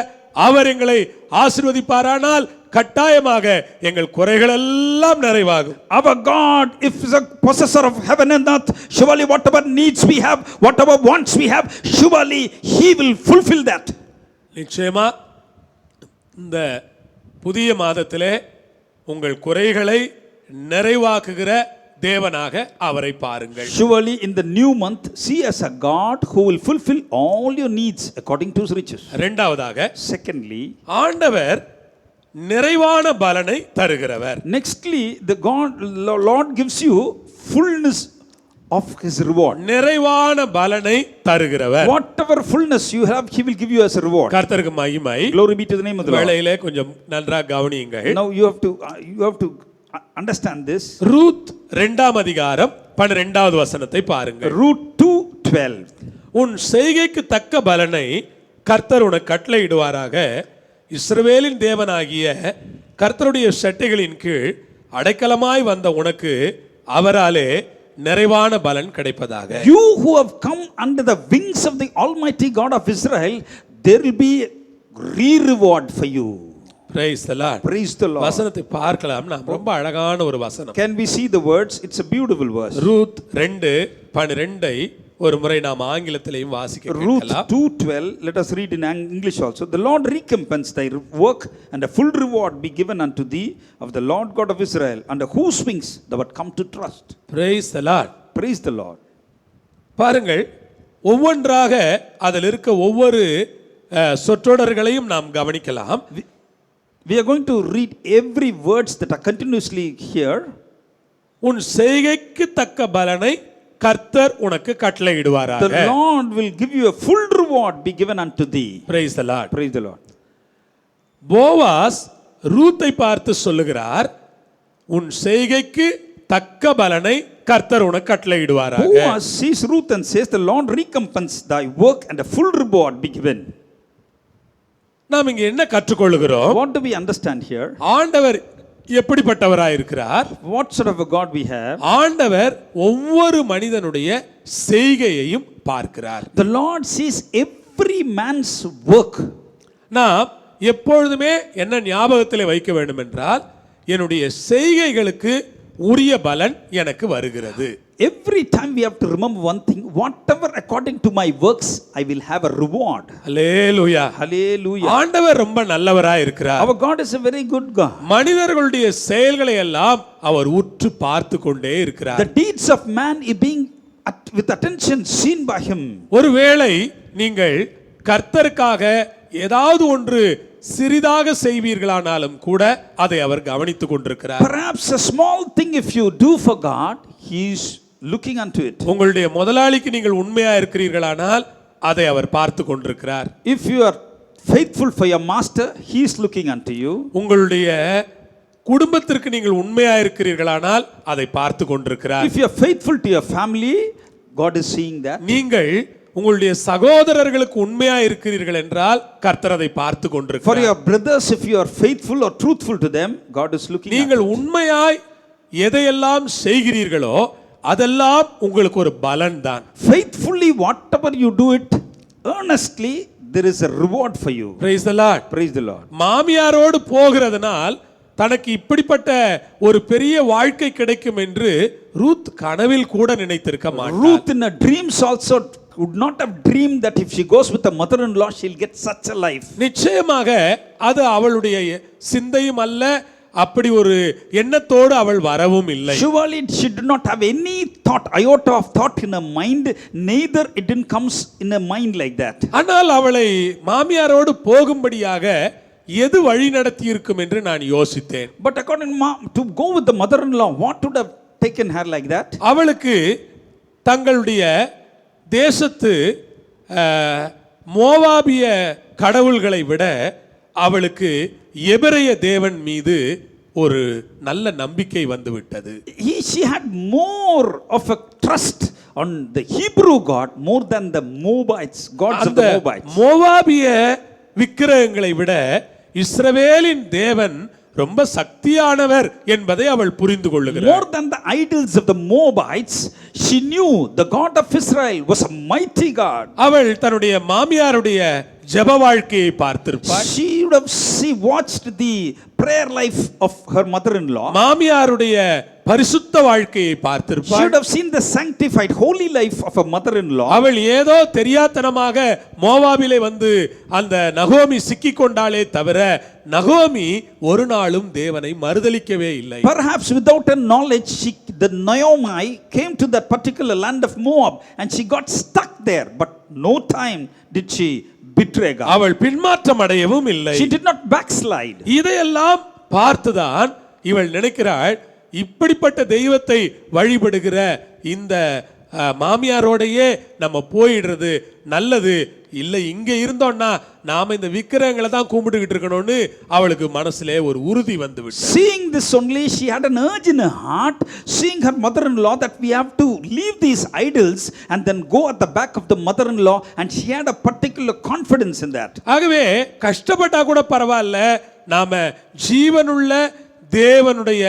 A: அவர் எங்களை ஆசீர்வதிப்பாரானால் கட்டாயமாக எங்கள் குறைகள் எல்லாம் நிறைவாகும்.
C: Our God, if is a possessor of heaven and earth, surely whatever needs we have, whatever wants we have, surely he will fulfill that.
A: நிச்சயமா இந்த புதிய மாதத்திலே உங்கள் குறைகளை நிறைவாக்குகிற தேவனாக அவரை பாருங்கள்.
C: Surely in the new month, see as a God who will fulfill all your needs according to his riches.
A: இரண்டாவதாக,
C: Secondly,
A: ஆண்டவர் நிறைவான பலனை தருகிறவர்.
C: nextly, the Lord gives you fullness of his reward.
A: நிறைவான பலனை தருகிறவர்.
C: Whatever fullness you have, he will give you as a reward.
A: கர்த்தருக்கு மகிமை.
C: Glory be to the name of the Lord.
A: வேளையிலே கொஞ்சம் நன்றாக கவனியுங்கள்.
C: Now you have to understand this.
A: Ruth 2ஆம் அதிகாரம் 12வது வசனத்தை பாருங்கள்.
C: Ruth 2:12.
A: உன் செய்கைக்கு தக்க பலனை கர்த்தர் உனக்கு கட்டளையிடுவாராக. இஸ்ரவேலின் தேவனாகிய கர்த்தருடைய சட்டைகளின் கீழ் அடைக்கலமாய் வந்த உனக்கு அவராலே நிறைவான பலன் கிடைப்பதாக.
C: You who have come under the wings of the Almighty God of Israel, there will be re-reward for you.
A: Praise the Lord.
C: Praise the Lord.
A: வசனத்தை பார்க்கலாம். நாம் ரொம்ப அழகான ஒரு வசனம்.
C: Can we see the words? It's a beautiful verse.
A: Ruth 2:12 ஒரு முறை நாம் ஆங்கிலத்திலேயும் வாசிக்க
C: Ruth
A: கேட்கலாம்.
C: 2:12. Let us read in English also. The Lord recompense thy work, and a full reward be given unto thee of the Lord God of Israel, under whose wings thou art come to trust.
A: Praise the Lord.
C: Praise the Lord.
A: பாருங்கள், ஒவ்வொன்றாக அதில் இருக்க ஒவ்வொரு சொற்றொடர்களையும் நாம் கவனிக்கலாம்.
C: We are going to read every words that are continuously here.
A: உன் செய்கைக்கு தக்க பலனை கர்த்தர் உனக்கு கட்டளையிடுவாராக.
C: The Lord will give you a full reward be given unto thee.
A: Praise the Lord.
C: Praise the Lord.
A: Boaz ரூத்தை பார்த்து சொல்லுகிறார், உன் செய்கைக்கு தக்க பலனை கர்த்தர் உனக்கு கட்டளையிடுவாராக.
C: Boaz sees Ruth and says, the Lord recompense thy work, and a full reward be given.
A: நாம் இங்க என்ன கற்றுக்கொள்கிறோம்?
C: What do we understand here?
A: ஆண்டவர் எப்படிப்பட்டவராய் இருக்கிறார்?
C: What sort of a God we have?
A: ஆண்டவர் ஒவ்வொரு மனிதனுடைய செய்கையையும் பார்க்கிறார்.
C: The Lord sees every man's work.
A: நாம் எப்பொழுதுமே என்ன ஞாபகத்தில் வைக்க வேண்டும் என்றால், என்னுடைய செய்கைகளுக்கு உரிய பலன் எனக்கு வருகிறது.
C: Every time we have to remember one thing, whatever according to my works, I will have a reward.
A: Hallelujah.
C: Hallelujah.
A: ஆண்டவர் ரொம்ப நல்லவராய் இருக்கிறார்.
C: Our God is a very good God.
A: மனிதர்களுடைய செயல்களை எல்லாம் அவர் உற்று பார்த்து கொண்டே இருக்கிறார்.
C: The deeds of man is being with attention seen by him.
A: ஒருவேளை நீங்கள் கர்த்தருக்காக ஏதாவது ஒன்று சிறிதாக செய்வீர்களானாலும் கூட அதை அவர் கவனித்துக் கொண்டிருக்கிறார்.
C: Perhaps a small thing if you do for God, he is looking unto it.
A: உங்களுடைய முதலாளிக்கு நீங்கள் உண்மையா இருக்கிறீர்களானால் அதை அவர் பார்த்து கொண்டிருக்கிறார்.
C: If you are faithful for your master, he is looking unto you.
A: உங்களுடைய குடும்பத்திற்கு நீங்கள் உண்மையா இருக்கிறீர்களானால் அதை பார்த்து கொண்டிருக்கிறார்.
C: If you are faithful to your family, God is seeing that.
A: நீங்கள் உங்களுடைய சகோதரர்களுக்கு உண்மையா இருக்கிறீர்கள் என்றால் கர்த்தர் அதை பார்த்து
C: For
A: கொண்டிருக்கிறார்.
C: your brothers, if you are faithful or truthful to them, God is looking.
A: நீங்கள் உண்மையாய் எதையெல்லாம் செய்கிறீர்களோ அதெல்லாம் உங்களுக்கு ஒரு பலன் தான்.
C: Faithfully, whatever you do it earnestly, there is a reward for you.
A: Praise the Lord.
C: Praise the Lord.
A: மாமியாரோடு போகிறதுனால் தனக்கு இப்படிப்பட்ட ஒரு பெரிய வாழ்க்கை கிடைக்கும் என்று ரூத் கனவில் கூட நினைத்திருக்க மாட்டார்.
C: Ruth in her dreams also would not have dreamed that if she goes with a mother-in-law, she'll get such a life.
A: நிச்சயமாக அது அவளுடைய சிந்தையும் அல்ல, அப்படி ஒரு எண்ணத்தோடு அவள் வரவும் இல்லை.
C: Surely she did not have any thought, iota of thought in her mind, neither it didn't comes in her mind like that.
A: ஆனால் அவளை மாமியாரோடு போகும்படியாக எது வழி நடத்தி இருக்கும் என்று நான் யோசித்தேன்.
C: But according to go with the mother-in-law, what would have taken her like that?
A: அவளுக்கு தங்களுடைய தேசத்து மோவாபிய கடவுள்களை விட அவளுக்கு எபிரெய தேவன் மீது ஒரு நல்ல நம்பிக்கை வந்துவிட்டது.
C: She had more of a trust on the Hebrew God more than the Moabites, gods of the Moabites.
A: மோவாபிய விக்கிரகங்களை விட இஸ்ரவேலின் தேவன் ரொம்ப சக்தியானவர் என்பதை அவள் புரிந்து கொள்ளுகிறாள்.
C: More than the idols of the Moabites, she knew the God of Israel was a mighty God.
A: அவள் தன்னுடைய மாமியாருடைய ஜெப வாழ்க்கையை பார்த்திருப்பாள்.
C: She would have watched the prayer life of her mother-in-law.
A: மாமியாருடைய பரிசுத்த வாழ்க்கையை
C: She
A: பார்த்திருப்பாள்.
C: would have seen the sanctified holy life of her mother-in-law.
A: அவள் ஏதோ தெரியாத்தனமாக மோவாபிலே வந்து அந்த நகோமி சிக்கிக் கொண்டாளே தவிர நகோமி ஒரு நாளும் தேவனை மறுதலிக்கவே இல்லை.
C: Perhaps without her knowledge, the Naomi came to that particular land of Moab and she got stuck there, but no time did she betray God.
A: அவள் பின்மாற்றம் அடையவும் இல்லை.
C: She did not backslide.
A: இதையெல்லாம் பார்த்துதான் இவள் நினைக்கிறாள், இப்படிப்பட்ட தெய்வத்தை வழிபடுகிற இந்த மாமியாரோடையே நம்ம போயிடுறது நல்லது இல்லை, இங்க இருந்தோம்னா நாம இந்த விக்கிரகங்களை தான் கும்பிட்டுக்கிட்டு இருக்கணும்னு அவளுக்கு மனசுல ஒரு உறுதி வந்து விட்டது.
C: Seeing this only, she had an urge in her heart, seeing her mother-in-law, that we have to leave these idols and then go at the back of the mother-in-law, and she had a particular confidence in that.
A: ஆகவே கஷ்டப்பட்டா கூட பரவாயில்ல, நாம ஜீவனுள்ள தேவனுடைய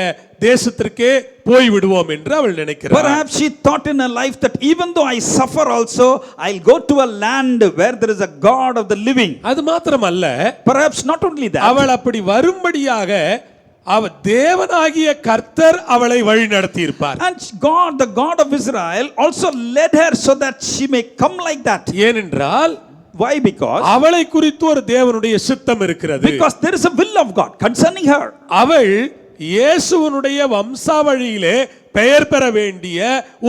A: தேசத்திற்கே போய் விடுவோம் என்று அவள் நினைக்கிறாள்.
C: Perhaps she thought in her life that even though I suffer also, I'll go to a land where there is a God of the living.
A: அது மாத்திரமல்ல,
C: Perhaps not only that,
A: அவள் அப்படி வரும்படியாக தேவனாகிய கர்த்தர் அவளை வழி நடத்தி இருப்பார்.
C: and God, the God of Israel, also led her so that she may come like that.
A: ஏனென்றால்
C: Why? Because
A: அவளை குறித்து ஒரு தேவனுடைய சித்தம் இருக்கிறது.
C: because there is a will of God concerning her.
A: அவள் இயேசுவினுடைய வம்சாவழியிலே பெயர் பெற வேண்டிய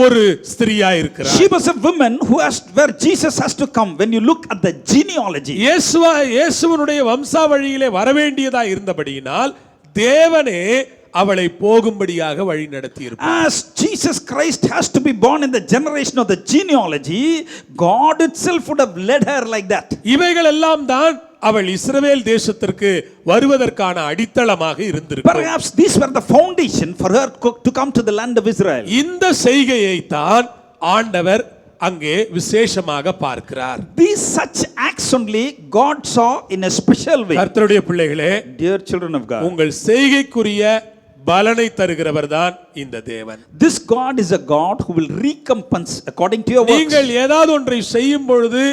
A: ஒரு ஸ்திரியா இருக்கிறார்.
C: She was a woman who has where Jesus has to come. When you look at the genealogy,
A: இயேசுவினுடைய வம்சாவழியிலே வர வேண்டியதா இருந்தபடியினால் தேவனே அவளை போகும்படியாக வழி நடத்தி இருப்பார்.
C: as Jesus Christ has to be born in the generation of the genealogy, God itself would have led her like that.
A: இவைகள் எல்லாம் தான் அவள் இஸ்ரவேல் தேசத்திற்கு வருவதற்கான அடித்தளமாக இருந்திருக்கும்.
C: Perhaps these were the foundation for her to come to the land of Israel.
A: இந்த செய்கையை தான் ஆண்டவர் அங்கே விசேஷமாக பார்க்கிறார்.
C: These such acts only God saw in a special way.
A: கர்த்தருடைய பிள்ளைகளே,
C: Dear children of God,
A: உங்கள் செய்கைக்குரிய பலனை தருகிறவர் தான் இந்த தேவன்.
C: this God is a God who will recompense according to your works.
A: நீங்கள் ஏதாவது ஒன்றை செய்யும் பொழுது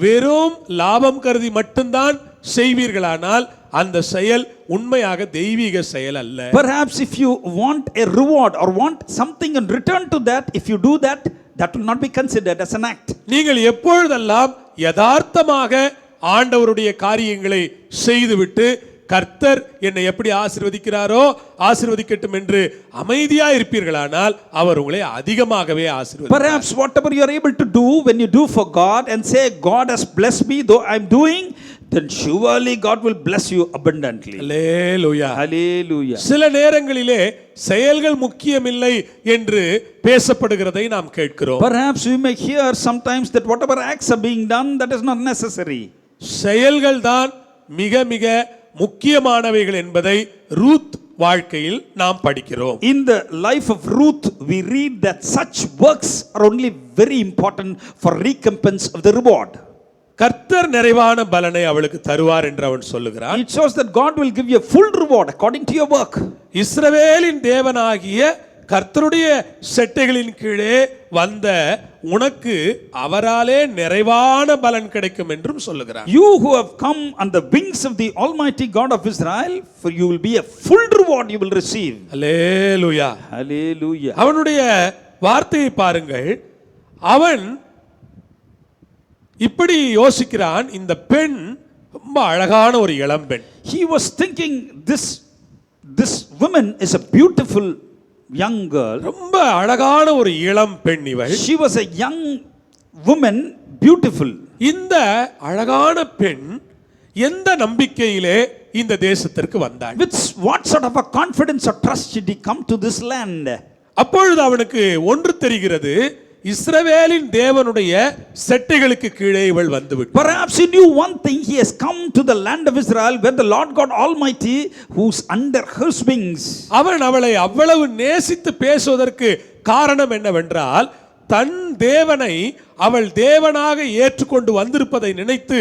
A: வெறும் லாபம் கருதி மட்டும்தான் செய்வீர்களானால் அந்த செயல் உண்மையாக தெய்வீக செயல் அல்ல.
C: Perhaps if you want a reward or want something in return to that, if you do that, that will not be considered as an act.
A: நீங்கள் எப்பொழுதெல்லாம் யதார்த்தமாக ஆண்டவருடைய காரியங்களை செய்துவிட்டு கர்த்தர் என்னை எப்படி ஆசீர்வதிக்கிறாரோ ஆசீர்வதிக்கட்டும் என்று அமைதியா இருப்பீர்களானால் அவர் உங்களை அதிகமாகவே ஆசீர்வதிப்பார்.
C: Perhaps whatever you are able to do when you do for God and say God has blessed me though I am doing, then surely God will bless you abundantly.
A: Hallelujah.
C: Hallelujah.
A: சில நேரங்களிலே செயல்கள் முக்கியமில்லை என்று பேசப்படுகிறதை நாம் கேட்கிறோம்.
C: Perhaps we may hear sometimes that whatever acts are being done, that is not necessary.
A: செயல்கள் தான் மிக மிக முக்கியமானவைகள் என்பதை ரூத் வாழ்க்கையில் நாம் படிக்கிறோம்.
C: In the life of Ruth, we read that such works are only very important for recompense of the reward.
A: கர்த்தர் நிறைவான பலனை அவளுக்கு தருவார் என்று அவன் சொல்லுகிறான்.
C: It shows that God will give you a full reward according to your work.
A: இஸ்ரவேலின் தேவனாகிய கர்த்தருடைய செட்டைகளின் கீழே வந்த உனக்கு அவராலே நிறைவான பலன் கிடைக்கும் என்றும் சொல்லுகிறார்.
C: You who have come on the wings of the Almighty God of Israel, for you will be a full reward you will receive.
A: Hallelujah.
C: Hallelujah.
A: அவனுடைய வார்த்தையை பாருங்கள். அவன் இப்படி யோசிக்கிறான், இந்த பெண் ரொம்ப அழகான ஒரு இளம்பெண்.
C: He was thinking this woman is a beautiful young girl.
A: ரொம்ப அழகான ஒரு இளம் பெண் இவள்.
C: She was a young woman, beautiful.
A: இந்த அழகான பெண் எந்த நம்பிக்கையிலே இந்த தேசத்திற்கு வந்தாள்?
C: With what sort of a confidence or trust did he come to this land?
A: அப்பொழுது அவனுக்கு ஒன்று தெரிகிறது, இஸ்ரவேலின் தேவனுடைய செட்டைகளுக்கு கீழே இவள் வந்துவிட்டாள்.
C: Perhaps he knew one thing, he has come to the land of Israel where the Lord God Almighty who's under her wings.
A: அவன் அவளை அவ்வளவு நேசித்து பேசுவதற்கு காரணம் என்னவென்றால், தன் தேவனை அவள் தேவனாக ஏற்றுக்கொண்டு வந்திருப்பதை நினைத்து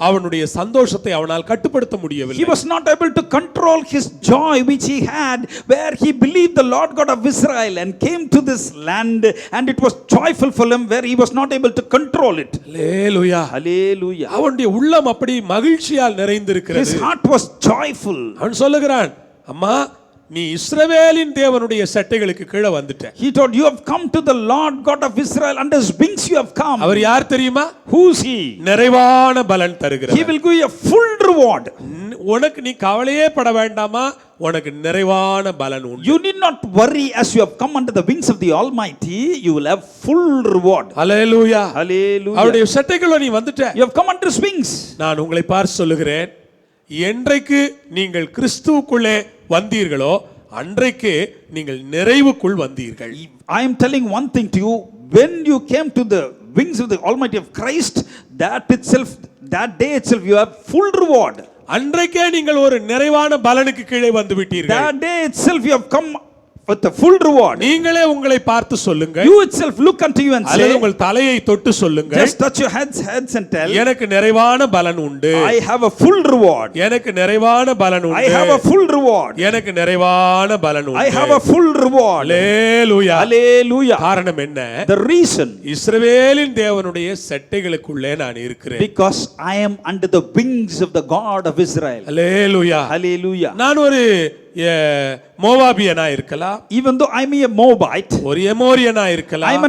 A: அவனுடைய சந்தோஷத்தை அவனால் கட்டுப்படுத்த முடியவில்லை.
C: He was not able to control his joy which he had where he believed the Lord God of Israel and came to this land, and it was joyful for him where he was not able to control it.
A: Hallelujah.
C: Hallelujah.
A: அவனுடைய உள்ளம் அப்படி மகிழ்ச்சியால் நிறைந்திருக்கிறது.
C: His heart was joyful.
A: அவன் சொல்லுகிறான், அம்மா நீ இஸ்ரவேலின் தேவனுடைய செட்டைகளுக்கு கீழே வந்துட்ட.
C: He told, you have come to the Lord God of Israel, under his wings you have come.
A: அவர் யார் தெரியுமா?
C: Who's he?
A: நிறைவான பலன் தருகிறார்.
C: He will give you a full reward.
A: உனக்கு நீ கவலையே பட வேண்டாமா, உனக்கு நிறைவான பலன் உண்டு.
C: You need not worry, as you have come under the wings of the Almighty, you will have full reward.
A: Hallelujah.
C: Hallelujah.
A: அவருடைய செட்டைக்குள்ள நீ வந்துட்ட.
C: You have come under his wings.
A: நான் உங்களை பார்த்து சொல்லுகிறேன், என்றைக்கு நீங்கள் கிறிஸ்துவுக்குள்ளே வந்தீர்களோ அன்றைக்கு நீங்கள் நிறைவுக்குள் வந்தீர்கள்.
C: I am telling one thing to you, when you came to the wings of the Almighty of Christ, that day itself you have full reward.
A: அன்றைக்கே நீங்கள் ஒரு நிறைவான பலனுக்கு கீழே வந்து விட்டீர்கள்.
C: That day itself you have come with a full reward.
A: நீங்களே உங்களை பார்த்து சொல்லுங்கள்,
C: You itself look unto you and
A: அல்லது
C: say,
A: உங்கள் தலையை தொட்டு சொல்லுங்கள்,
C: just touch your heads and tell,
A: எனக்கு நிறைவான பலன் உண்டு,
C: I have a full reward.
A: எனக்கு நிறைவான பலன்
C: I have a
A: உண்டு,
C: full reward.
A: எனக்கு நிறைவான பலன்
C: I have
A: உண்டு.
C: a full reward.
A: Hallelujah.
C: Hallelujah.
A: காரணம் என்ன?
C: The reason,
A: இஸ்ரவேலின் தேவனுடைய செட்டைகளுக்குள்ளே நான் இருக்கிறேன்.
C: because I am under the wings of the God of Israel.
A: Hallelujah.
C: Hallelujah.
A: நான் ஒரு மோவாபியனா இருக்கலாம்,
C: Even though I'm a Moabite,
A: ஒரு எமோரியனா
C: I
A: இருக்கலாம்,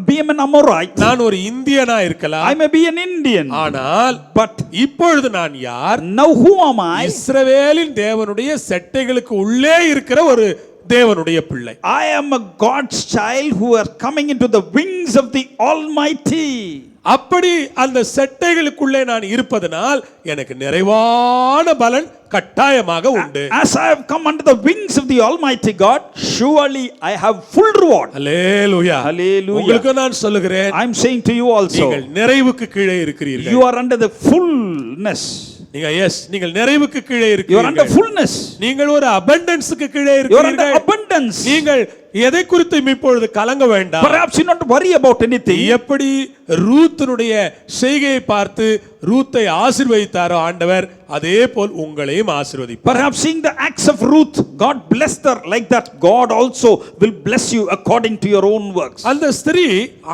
C: be an Amorite,
A: நான் ஒரு இந்தியனா இருக்கலாம்,
C: I may be an Indian,
A: ஆனால்
C: but
A: இப்பொழுது நான் யார்?
C: now who am I?
A: இஸ்ரவேலின் தேவனுடைய செட்டைகளுக்கு உள்ளே இருக்கிற ஒரு தேவனுடைய பிள்ளை.
C: I am a God's child who are coming into the wings of the Almighty.
A: அப்படி அந்த செட்டைகளுக்குள்ளே நான் இருப்பதனால் எனக்கு நிறைவான பலன் கட்டாயமாக உண்டு.
C: As I have come under the wings of the Almighty God, surely I have full reward.
A: Hallelujah.
C: Hallelujah.
A: உங்களுக்கு நான் சொல்லுகிறேன்,
C: I'm saying to you also,
A: நீங்கள் நிறைவுக்கு கீழே இருக்கிறீர்கள்.
C: you are under the fullness.
A: நீங்கள் நிறைவுக்கு கீழே
C: You are under
A: இருக்கிறீர்கள்.
C: fullness.
A: நீங்கள் ஒரு abundanceக்கு கீழே
C: You are under
A: இருக்கிறீர்கள்.
C: abundance.
A: நீங்கள் எதை குறித்து இப்பொழுது கலங்க வேண்டாம்.
C: Perhaps you not worry about anything.
A: எப்படி ரூத்தினுடைய செய்கையை பார்த்து ரூத்தை ஆசீர்வதித்தாரோ ஆண்டவர், அதே போல் உங்களையும் ஆசீர்வதிப்பார்.
C: Perhaps seeing the acts of Ruth, God blessed her like that. God also will bless you according to your own works.
A: அந்த ஸ்திரீ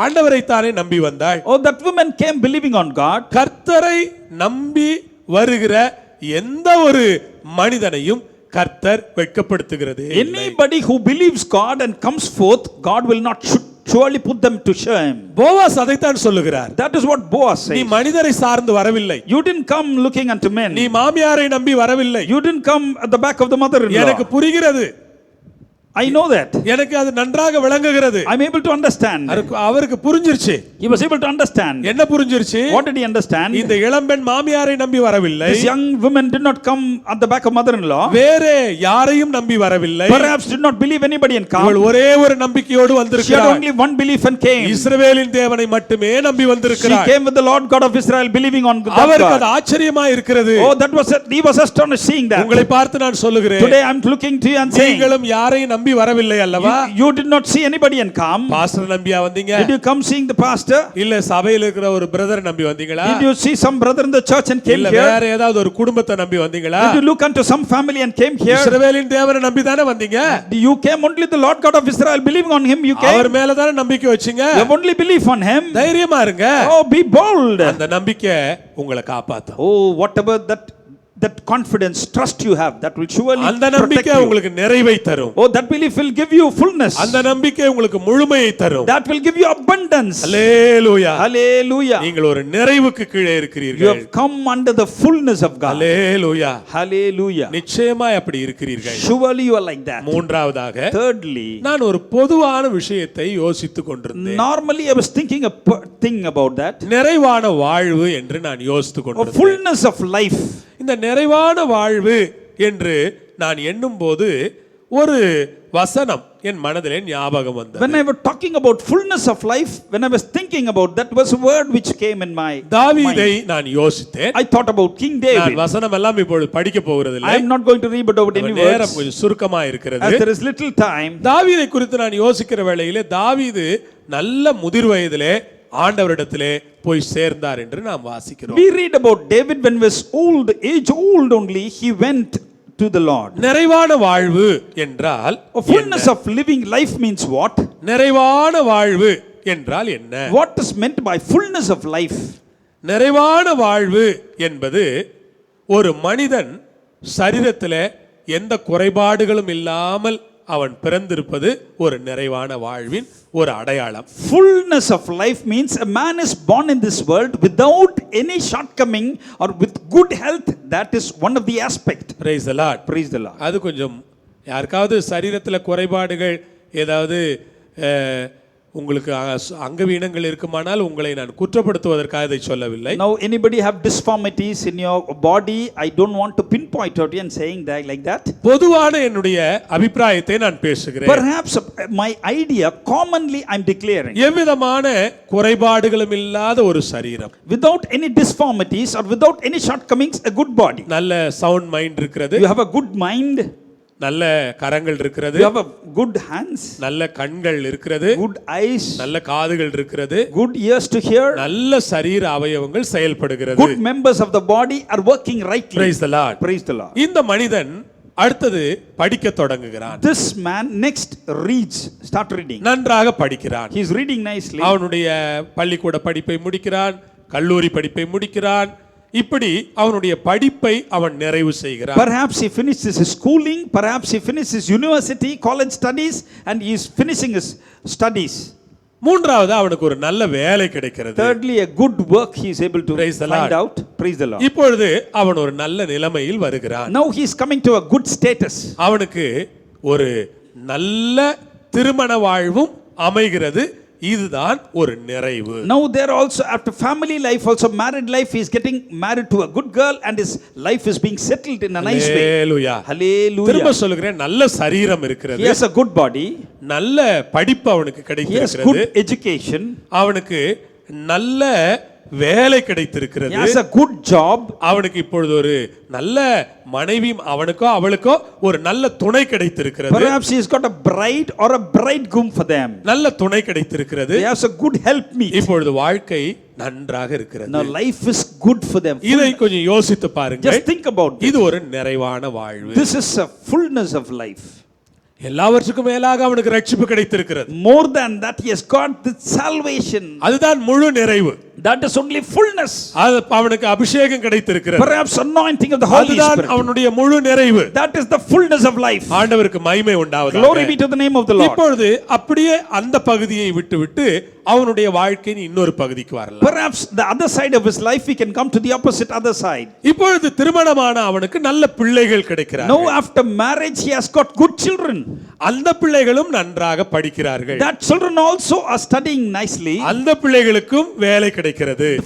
A: ஆண்டவரை தானே நம்பி வந்தாள்.
C: Oh, that woman came believing on God.
A: கர்த்தரை நம்பி வருகிற எந்த ஒரு மனிதனையும் கர்த்தர் வெட்கப்படுத்துகிறது.
C: Anybody who believes God and comes forth, God will not surely put them to shame.
A: Boaz அதைத்தான் சொல்லுகிறார்.
C: That is what Boaz
A: நீ
C: says.
A: மனிதரை சார்ந்து வரவில்லை,
C: You didn't come looking unto men.
A: நீ மாமியாரை நம்பி வரவில்லை.
C: You didn't come at the back of the mother-in-law.
A: எனக்கு புரிகிறது,
C: I know that.
A: எனக்கு அது நன்றாக விளங்குகிறது.
C: I'm able to understand.
A: அவருக்கு புரிஞ்சிருச்சு.
C: He was able to understand.
A: என்ன புரிஞ்சிருச்சு?
C: What did he understand?
A: இந்த இளம்பெண் மாமியாரை நம்பி வரவில்லை,
C: This young woman did not come at the back of mother-in-law.
A: வேற யாரையும் நம்பி வரவில்லை,
C: Perhaps did not believe anybody and come.
A: இவள் ஒரே ஒரு நம்பிக்கையோடு
C: She had
A: வந்திருக்கிறாள்.
C: only one belief and came.
A: இஸ்ரவேலின் தேவனை மட்டுமே நம்பி
C: She
A: வந்திருக்கிறாள்.
C: came with the Lord God of Israel, believing on that
A: அவருக்கு அது
C: God.
A: ஆச்சரியமா இருக்கிறது.
C: Oh, he was astonished seeing that.
A: உங்களை பார்த்து நான் சொல்லுகிறேன்,
C: Today I'm looking to you and saying,
A: நீங்களும் யாரையும் நம்பி வரவில்லை அல்லவா?
C: you did not see anybody and come.
A: Pastor நம்பியா வந்தீங்க?
C: Did you come seeing the pastor?
A: இல்ல சபையில இருக்கிற ஒரு பிரதர் நம்பி வந்தீங்களா?
C: Did you see some brother in the church and came
A: இல்ல
C: here?
A: வேற ஏதாவது ஒரு குடும்பத்தை நம்பி வந்தீங்களா?
C: Did you look unto some family and came here?
A: இஸ்ரவேலின் தேவனை நம்பி தானே வந்தீங்க.
C: You came only the Lord God of Israel, believing on him. You
A: our
C: came.
A: மேல தானே நம்பிக்கை வச்சீங்க.
C: You have only belief on him.
A: தைரியமா இருங்க.
C: Oh, be bold.
A: அந்த நம்பிக்கை உங்களை காப்பாத்தும்.
C: Oh, whatever that confidence, trust you have, that will surely
A: அந்த
C: protect
A: நம்பிக்கை
C: you.
A: உங்களுக்கு நிறைவை தரும்.
C: Oh, that belief will give you fullness.
A: அந்த நம்பிக்கை உங்களுக்கு முழுமையை தரும்.
C: That will give you abundance.
A: Hallelujah.
C: Hallelujah.
A: நீங்கள் ஒரு நிறைவுக்கு கீழே
C: You
A: இருக்கிறீர்கள்.
C: have come under the fullness of God.
A: Hallelujah.
C: Hallelujah.
A: நிச்சயமாய் அப்படி இருக்கிறீர்கள்.
C: Surely you are like that.
A: மூன்றாவதாக,
C: Thirdly,
A: நான் ஒரு பொதுவான விஷயத்தை யோசித்துக் கொண்டிருந்தேன்.
C: normally I was thinking a thing about that.
A: நிறைவான வாழ்வு என்று நான் யோசித்துக்
C: A
A: கொண்டிருந்தேன்.
C: fullness of life.
A: இந்த நிறைவான வாழ்வு என்று நான் எண்ணும்போது ஒரு வசனம் என் மனதிலே ஞாபகம் வந்தது.
C: When I was talking about fullness of life, when I was thinking about that, was a word which came in my
A: தாவீதை
C: mind.
A: நான் யோசித்தேன்.
C: I thought about King
A: நான்
C: David.
A: வசனம் எல்லாம் இப்பொழுது படிக்க போகிறதில்லை.
C: I am not going to read about any
A: நேரம்
C: words,
A: கொஞ்சம் சுருக்கமா இருக்கிறது.
C: as there is little time.
A: தாவீதை குறித்து நான் யோசிக்கிற வேளையிலே தாவீது நல்ல முதிர் வயதிலே ஆண்டவரிடத்திலே போய் சேர்ந்தார் என்று நாம் வாசிக்கிறோம்.
C: We read about David when he was old, age old only, he went to the Lord.
A: நிறைவான வாழ்வு என்றால்
C: A fullness of living life means what?
A: நிறைவான வாழ்வு என்றால் என்ன?
C: What is meant by fullness of life?
A: நிறைவான வாழ்வு என்பது ஒரு மனிதன் சரீரத்திலே எந்த குறைபாடுகளும் இல்லாமல் அவன் பிறந்திருப்பது ஒரு நிறைவான வாழ்வின் ஒரு அடையாளம்.
C: Fullness of life means a man is born in this world without any shortcoming or with good health. That is one of the aspect.
A: Praise the Lord.
C: Praise the Lord.
A: அது கொஞ்சம் யாருக்காவது சரீரத்தில் குறைபாடுகள் ஏதாவது உங்களுக்கு அங்கவீனங்கள் இருக்குமானால் உங்களை நான் குற்றப்படுத்துவதற்காக இதை சொல்லவில்லை.
C: Now anybody have disformities in your body, I don't want to pinpoint out and saying that like that.
A: பொதுவான என்னுடைய அபிப்பிராயத்தை நான் பேசுகிறேன்.
C: Perhaps my idea commonly I'm declaring.
A: எவ்விதமான குறைபாடுகளும் இல்லாத ஒரு சரீரம்,
C: Without any disformities or without any shortcomings, a good body.
A: நல்ல சவுண்ட் மைண்ட் இருக்கிறது.
C: You have a good mind.
A: நல்ல கரங்கள் இருக்கிறது,
C: You have a good hands,
A: நல்ல கண்கள் இருக்கிறது,
C: good eyes,
A: நல்ல காதுகள் இருக்கிறது,
C: good ears to hear.
A: நல்ல சரீர அவயவங்கள் செயல்படுகிறது.
C: Good members of the body are working rightly.
A: Praise the Lord.
C: Praise the Lord.
A: இந்த மனிதன் அடுத்தது படிக்க தொடங்குகிறான்.
C: This man next reads, start reading.
A: நன்றாக படிக்கிறான்.
C: He is reading nicely.
A: அவனுடைய பள்ளிக்கூட படிப்பை முடிக்கிறான், கல்லூரி படிப்பை முடிக்கிறான். இப்படி அவனுடைய படிப்பை அவன் நிறைவு செய்கிறான்.
C: Perhaps he finishes his schooling, perhaps he finishes his university, college studies, and he is finishing his studies.
A: மூன்றாவது அவனுக்கு ஒரு நல்ல வேலை கிடைக்கிறது.
C: Thirdly, a good work he is able to
A: Praise the
C: find
A: Lord.
C: out. Praise the Lord.
A: இப்பொழுது அவன் ஒரு நல்ல நிலைமையில் வருகிறான்.
C: Now he is coming to a good status.
A: அவனுக்கு ஒரு நல்ல திருமண வாழ்வும் அமைகிறது. இதுதான் ஒரு நிறைவு.
C: Now there also, after family life, also married life, he is getting married to a good girl and his life is being settled in a nice way.
A: Hallelujah.
C: Hallelujah.
A: திரும்ப சொல்கிறேன், நல்ல சரீரம் இருக்கிறது,
C: He has a good body,
A: நல்ல படிப்பு அவனுக்கு
C: he has
A: கிடைத்திருக்கிறது,
C: good education,
A: அவனுக்கு நல்ல வேலை
C: he
A: கிடைத்திருக்கிறது,
C: has a good job,
A: அவனுக்கு இப்பொழுது ஒரு நல்ல மனைவி, அவனுக்கோ அவளுக்கோ ஒரு நல்ல துணை கிடைத்திருக்கிறது,
C: perhaps he has got a bride or a bridegroom for them,
A: நல்ல துணை கிடைத்திருக்கிறது.
C: he has a good helpmeet.
A: இப்பொழுது வாழ்க்கை நன்றாக இருக்கிறது.
C: Now life is good for them.
A: இதை கொஞ்சம் யோசித்து பாருங்க.
C: Just think about this.
A: இது ஒரு நிறைவான வாழ்வு.
C: This is a fullness of life.
A: எல்லாவற்றுக்கும் மேலாக அவனுக்கு ரட்சிப்பு கிடைத்திருக்கிறது.
C: More than that, he has got the salvation.
A: அதுதான் முழு நிறைவு.
C: That is only fullness.
A: அது அவனுக்கு அபிஷேகம் கிடைத்திருக்கிறது.
C: Perhaps anointing of the Holy
A: அதுதான்
C: Spirit.
A: அவனுடைய முழு நிறைவு.
C: That is the fullness of life.
A: ஆண்டவருக்கு மகிமை உண்டாவதாக.
C: Glory be to the name of the Lord.
A: இப்பொழுது அப்படியே அந்த பகுதியை விட்டுவிட்டு அவனுடைய வாழ்க்கையின் இன்னொரு பகுதிக்கு வரலாம்.
C: Perhaps the other side of his life, we can come to the opposite other side.
A: இப்பொழுது திருமணமான அவனுக்கு நல்ல பிள்ளைகள் கிடைக்கிறார்கள்.
C: Now after marriage, he has got good children.
A: அந்த பிள்ளைகளும் நன்றாக படிக்கிறார்கள்.
C: That children also are studying nicely.
A: அந்த பிள்ளைகளுக்கும் வேலை கிடைக்கிறது.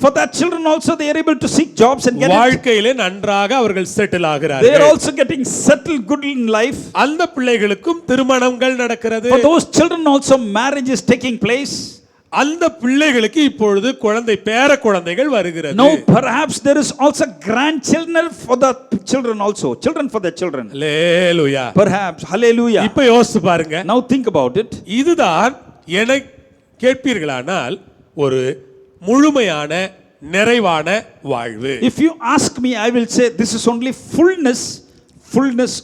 C: For that children also, they are able to seek jobs and get it.
A: வாழ்க்கையிலே நன்றாக அவர்கள் settle
C: They are
A: ஆகிறார்கள்.
C: also getting settled good in life.
A: அந்த பிள்ளைகளுக்கும் திருமணங்கள் நடக்கிறது.
C: For those children also, marriage is taking place.
A: அந்த பிள்ளைகளுக்கு இப்பொழுது குழந்தை பேர குழந்தைகள் வருகிறது.
C: Now perhaps there is also grandchildren for the children also. Children for the children.
A: Hallelujah.
C: Perhaps. Hallelujah.
A: இப்ப யோசிச்சு பாருங்க.
C: Now think about it.
A: இதுதான் என கேட்பீர்களானால் ஒரு முழுமையான நிறைவான வாழ்வு.
C: If you ask me, I will say this is only fullness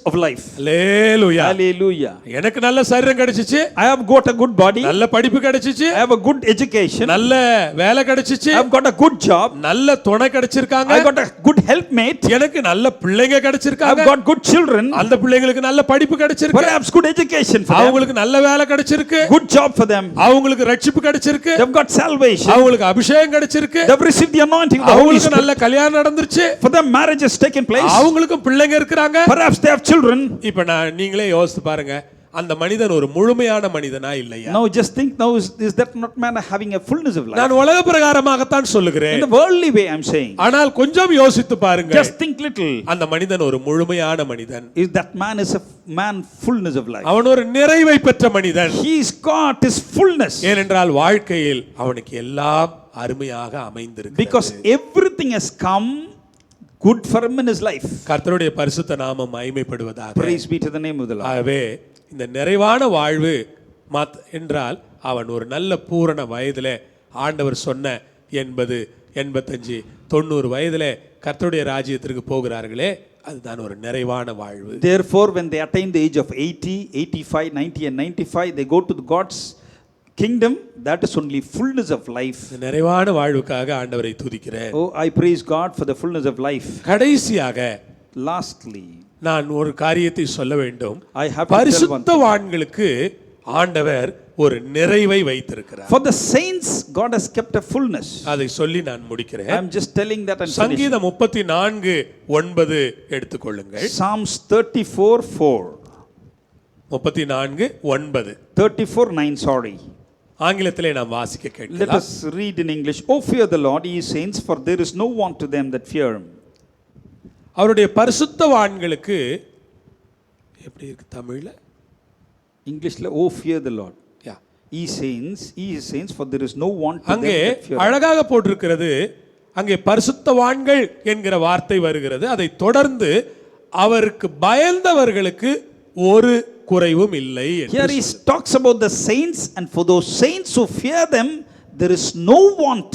C: of life.
A: Hallelujah.
C: Hallelujah.
A: எனக்கு நல்ல சரீரம் கிடைச்சிச்சு,
C: I have got a good body.
A: நல்ல படிப்பு கிடைச்சிச்சு,
C: I have a good education.
A: நல்ல வேலை கிடைச்சிச்சு,
C: I have got a good job.
A: நல்ல துணை கிடைச்சிருக்காங்க,
C: I got a good helpmate.
A: எனக்கு நல்ல பிள்ளைங்க
C: I have
A: கிடைச்சிருக்காங்க,
C: got good children.
A: அந்த பிள்ளைங்களுக்கு நல்ல படிப்பு கிடைச்சிருக்கு,
C: Perhaps good education for them.
A: அவங்களுக்கு நல்ல வேலை கிடைச்சிருக்கு,
C: Good job for them.
A: அவங்களுக்கு ரட்சிப்பு கிடைச்சிருக்கு,
C: They have got salvation.
A: அவங்களுக்கு அபிஷேகம் கிடைச்சிருக்கு,
C: They have received the anointing of the Holy
A: அவங்களுக்கு
C: Spirit.
A: நல்ல கல்யாணம் நடந்துருச்சு,
C: For them marriage has taken place.
A: அவங்களுக்கும் பிள்ளைங்க இருக்கிறாங்க.
C: Perhaps they have children.
A: இப்ப நீங்களே யோசித்து பாருங்க, அந்த மனிதன் ஒரு முழுமையான மனிதனா இல்லையா?
C: Now just think, now is that not man having a fullness of life?
A: நான் உலக பிரகாரமாகத்தான்
C: In
A: சொல்லுகிறேன்,
C: the worldly way I'm saying.
A: ஆனால் கொஞ்சம் யோசித்து பாருங்க,
C: Just think little.
A: அந்த மனிதன் ஒரு முழுமையான மனிதன்.
C: Is that man is a man fullness of life?
A: அவன் ஒரு நிறைவை பெற்ற மனிதன்.
C: He's got his fullness.
A: ஏனென்றால் வாழ்க்கையில் அவனுக்கு எல்லாம் அருமையாக அமைந்திருக்கு.
C: Because everything has come good for him in his life.
A: கர்த்தருடைய பரிசுத்த நாமம் மகிமைப்படுவதாக.
C: Praise be to the name of the Lord.
A: ஆகவே இந்த நிறைவான வாழ்வு என்றால் அவன் ஒரு நல்ல பூரண வயதிலே ஆண்டவர் சொன்ன 80, 85, 90 வயதிலே கர்த்தருடைய ராஜ்யத்திற்கு போகிறார்களே, அதுதான் ஒரு நிறைவான வாழ்வு.
C: Therefore when they attain the age of 80, 85, 90 and 95, they go to the God's kingdom. That is only fullness of life.
A: நிறைவான வாழ்வுக்காக ஆண்டவரை துதிக்கிறேன்.
C: Oh, I praise God for the fullness of life.
A: கடைசியாக
C: Lastly,
A: நான் ஒரு காரியத்தை சொல்ல வேண்டும்.
C: I have to tell one thing.
A: பரிசுத்தவான்களுக்கு ஆண்டவர் ஒரு நிறைவை வைத்திருக்கிறார்.
C: For the saints, God has kept a fullness.
A: அதை சொல்லி நான் முடிக்கிறேன்.
C: I am just telling that and finishing.
A: சங்கீதம் 34:9 எடுத்துக்கொள்ளுங்கள்.
C: Psalms 34:4.
A: 34:9.
C: 34:9, sorry.
A: ஆங்கிலத்திலே நாம் வாசிக்க
C: Let
A: கேட்கலாம்.
C: us read in English. Oh, fear the Lord, ye saints, for there is no want to them that fear him.
A: அவருடைய பரிசுத்தவான்களுக்கு எப்படி இருக்கு தமிழ்ல?
C: Englishல, oh, fear the Lord.
A: Yeah.
C: Ye saints, for there is no want to them
A: அங்கே
C: that fear him.
A: அழகாக போட்டிருக்கிறது, அங்கே பரிசுத்தவான்கள் என்கிற வார்த்தை வருகிறது. அதை தொடர்ந்து அவருக்கு பயந்தவர்களுக்கு ஒரு குறைவும் இல்லை என்று
C: Here he talks about the saints, and for those saints who fear them, there is no want.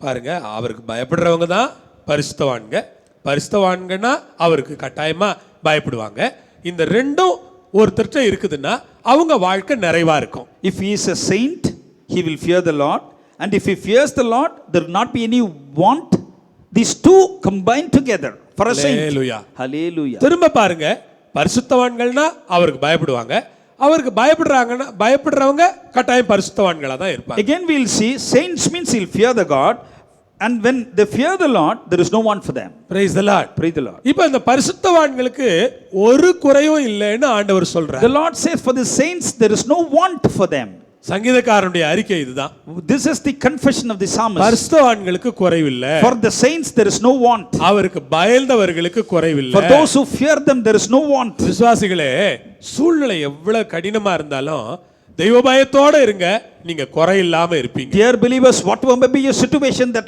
A: பாருங்க, அவருக்கு பயப்படுறவங்க தான் பரிசுத்தவான்க. பரிசுத்தவான்கன்னா அவருக்கு கட்டாயமா பயப்படுவாங்க. இந்த ரெண்டும் ஒருத்தர்ட்ட இருக்குதுன்னா அவங்க வாழ்க்கை நிறைவா இருக்கும்.
C: If he is a saint, he will fear the Lord, and if he fears the Lord, there will not be any want. These two combined together for a saint.
A: Hallelujah.
C: Hallelujah.
A: திரும்ப பாருங்க, பரிசுத்தவான்கள்னா அவருக்கு பயப்படுவாங்க. அவருக்கு பயப்படுறவங்க கட்டாயம் பரிசுத்தவான்களா தான் இருப்பாங்க.
C: Again we will see saints means he'll fear the God, and when they fear the Lord, there is no want for them.
A: Praise the Lord.
C: Praise the Lord.
A: இப்போ இந்த பரிசுத்தவான்களுக்கு ஒரு குறையும் இல்லைன்னு ஆண்டவர் சொல்றார்.
C: The Lord says for the saints there is no want for them.
A: சங்கீதக்காரனுடைய அறிக்கை இதுதான்.
C: This is the confession of the psalmist.
A: பரிசுத்தவான்களுக்கு குறைவில்லை.
C: For the saints there is no want.
A: அவருக்கு பயந்தவர்களுக்கு குறைவில்லை.
C: For those who fear them there is no want.
A: விசுவாசிகளே, சூழ்நிலை எவ்வளவு கடினமா இருந்தாலும் தெய்வ பயத்தோட இருங்க, நீங்க குறை இல்லாம இருப்பீங்க.
C: Dear believers, whatever may be your situation that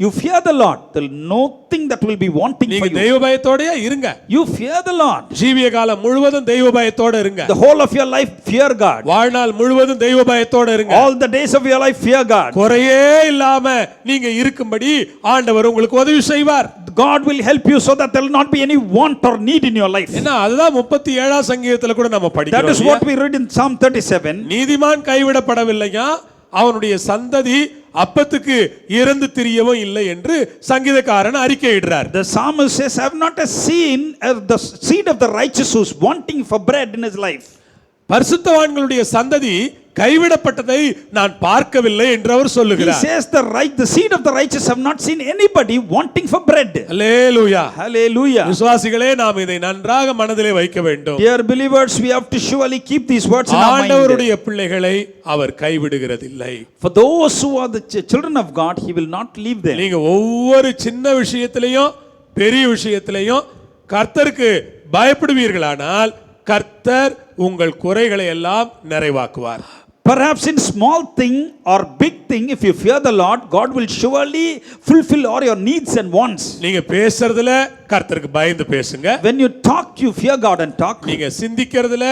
C: you fear the Lord, there will nothing that will be wanting for
A: நீங்க
C: you.
A: தெய்வ பயத்தோடயே இருங்க.
C: You fear the Lord.
A: ஜீவிய காலம் முழுவதும் தெய்வ பயத்தோட இருங்க.
C: The whole of your life fear God.
A: வாழ்நாள் முழுவதும் தெய்வ பயத்தோட இருங்க.
C: All the days of your life fear God.
A: குறையே இல்லாம நீங்க இருக்கும்படி ஆண்டவர் உங்களுக்கு உதவி செய்வார்.
C: God will help you so that there will not be any want or need in your life.
A: என்ன, அதுதான் 37ஆம் சங்கீதத்துல கூட நம்ம படிக்கிறோம்.
C: That is what we read in Psalm 37.
A: நீதிமான் கைவிடப்படவில்லையா, அவனுடைய சந்ததி அப்பத்துக்கு இறந்து திரியவும் இல்லை என்று சங்கீதக்காரன் அறிக்கையிடுறார்.
C: The psalmist says, I have not seen the seed of the righteous who is wanting for bread in his life.
A: பரிசுத்தவான்களுடைய சந்ததி கைவிடப்பட்டதை நான் பார்க்கவில்லை என்று அவர்
C: He
A: சொல்லுகிறார்.
C: says the seed of the righteous have not seen anybody wanting for bread.
A: Hallelujah.
C: Hallelujah.
A: விசுவாசிகளே, நாம் இதை நன்றாக மனதிலே வைக்க வேண்டும்.
C: Dear believers, we have to surely keep these words in our mind.
A: ஆண்டவருடைய பிள்ளைகளை அவர் கைவிடுகிறதில்லை.
C: For those who are the children of God, he will not leave them.
A: நீங்க ஒவ்வொரு சின்ன விஷயத்திலையும் பெரிய விஷயத்திலையும் கர்த்தருக்கு பயப்படுவீர்களானால் கர்த்தர் உங்கள் குறைகளை எல்லாம் நிறைவாக்குவார்.
C: Perhaps in small thing or big thing, if you fear the Lord, God will surely fulfill all your needs and wants.
A: நீங்க பேசுறதுல கர்த்தருக்கு பயந்து பேசுங்க.
C: When you talk, you fear God and talk.
A: நீங்க சிந்திக்கிறதுல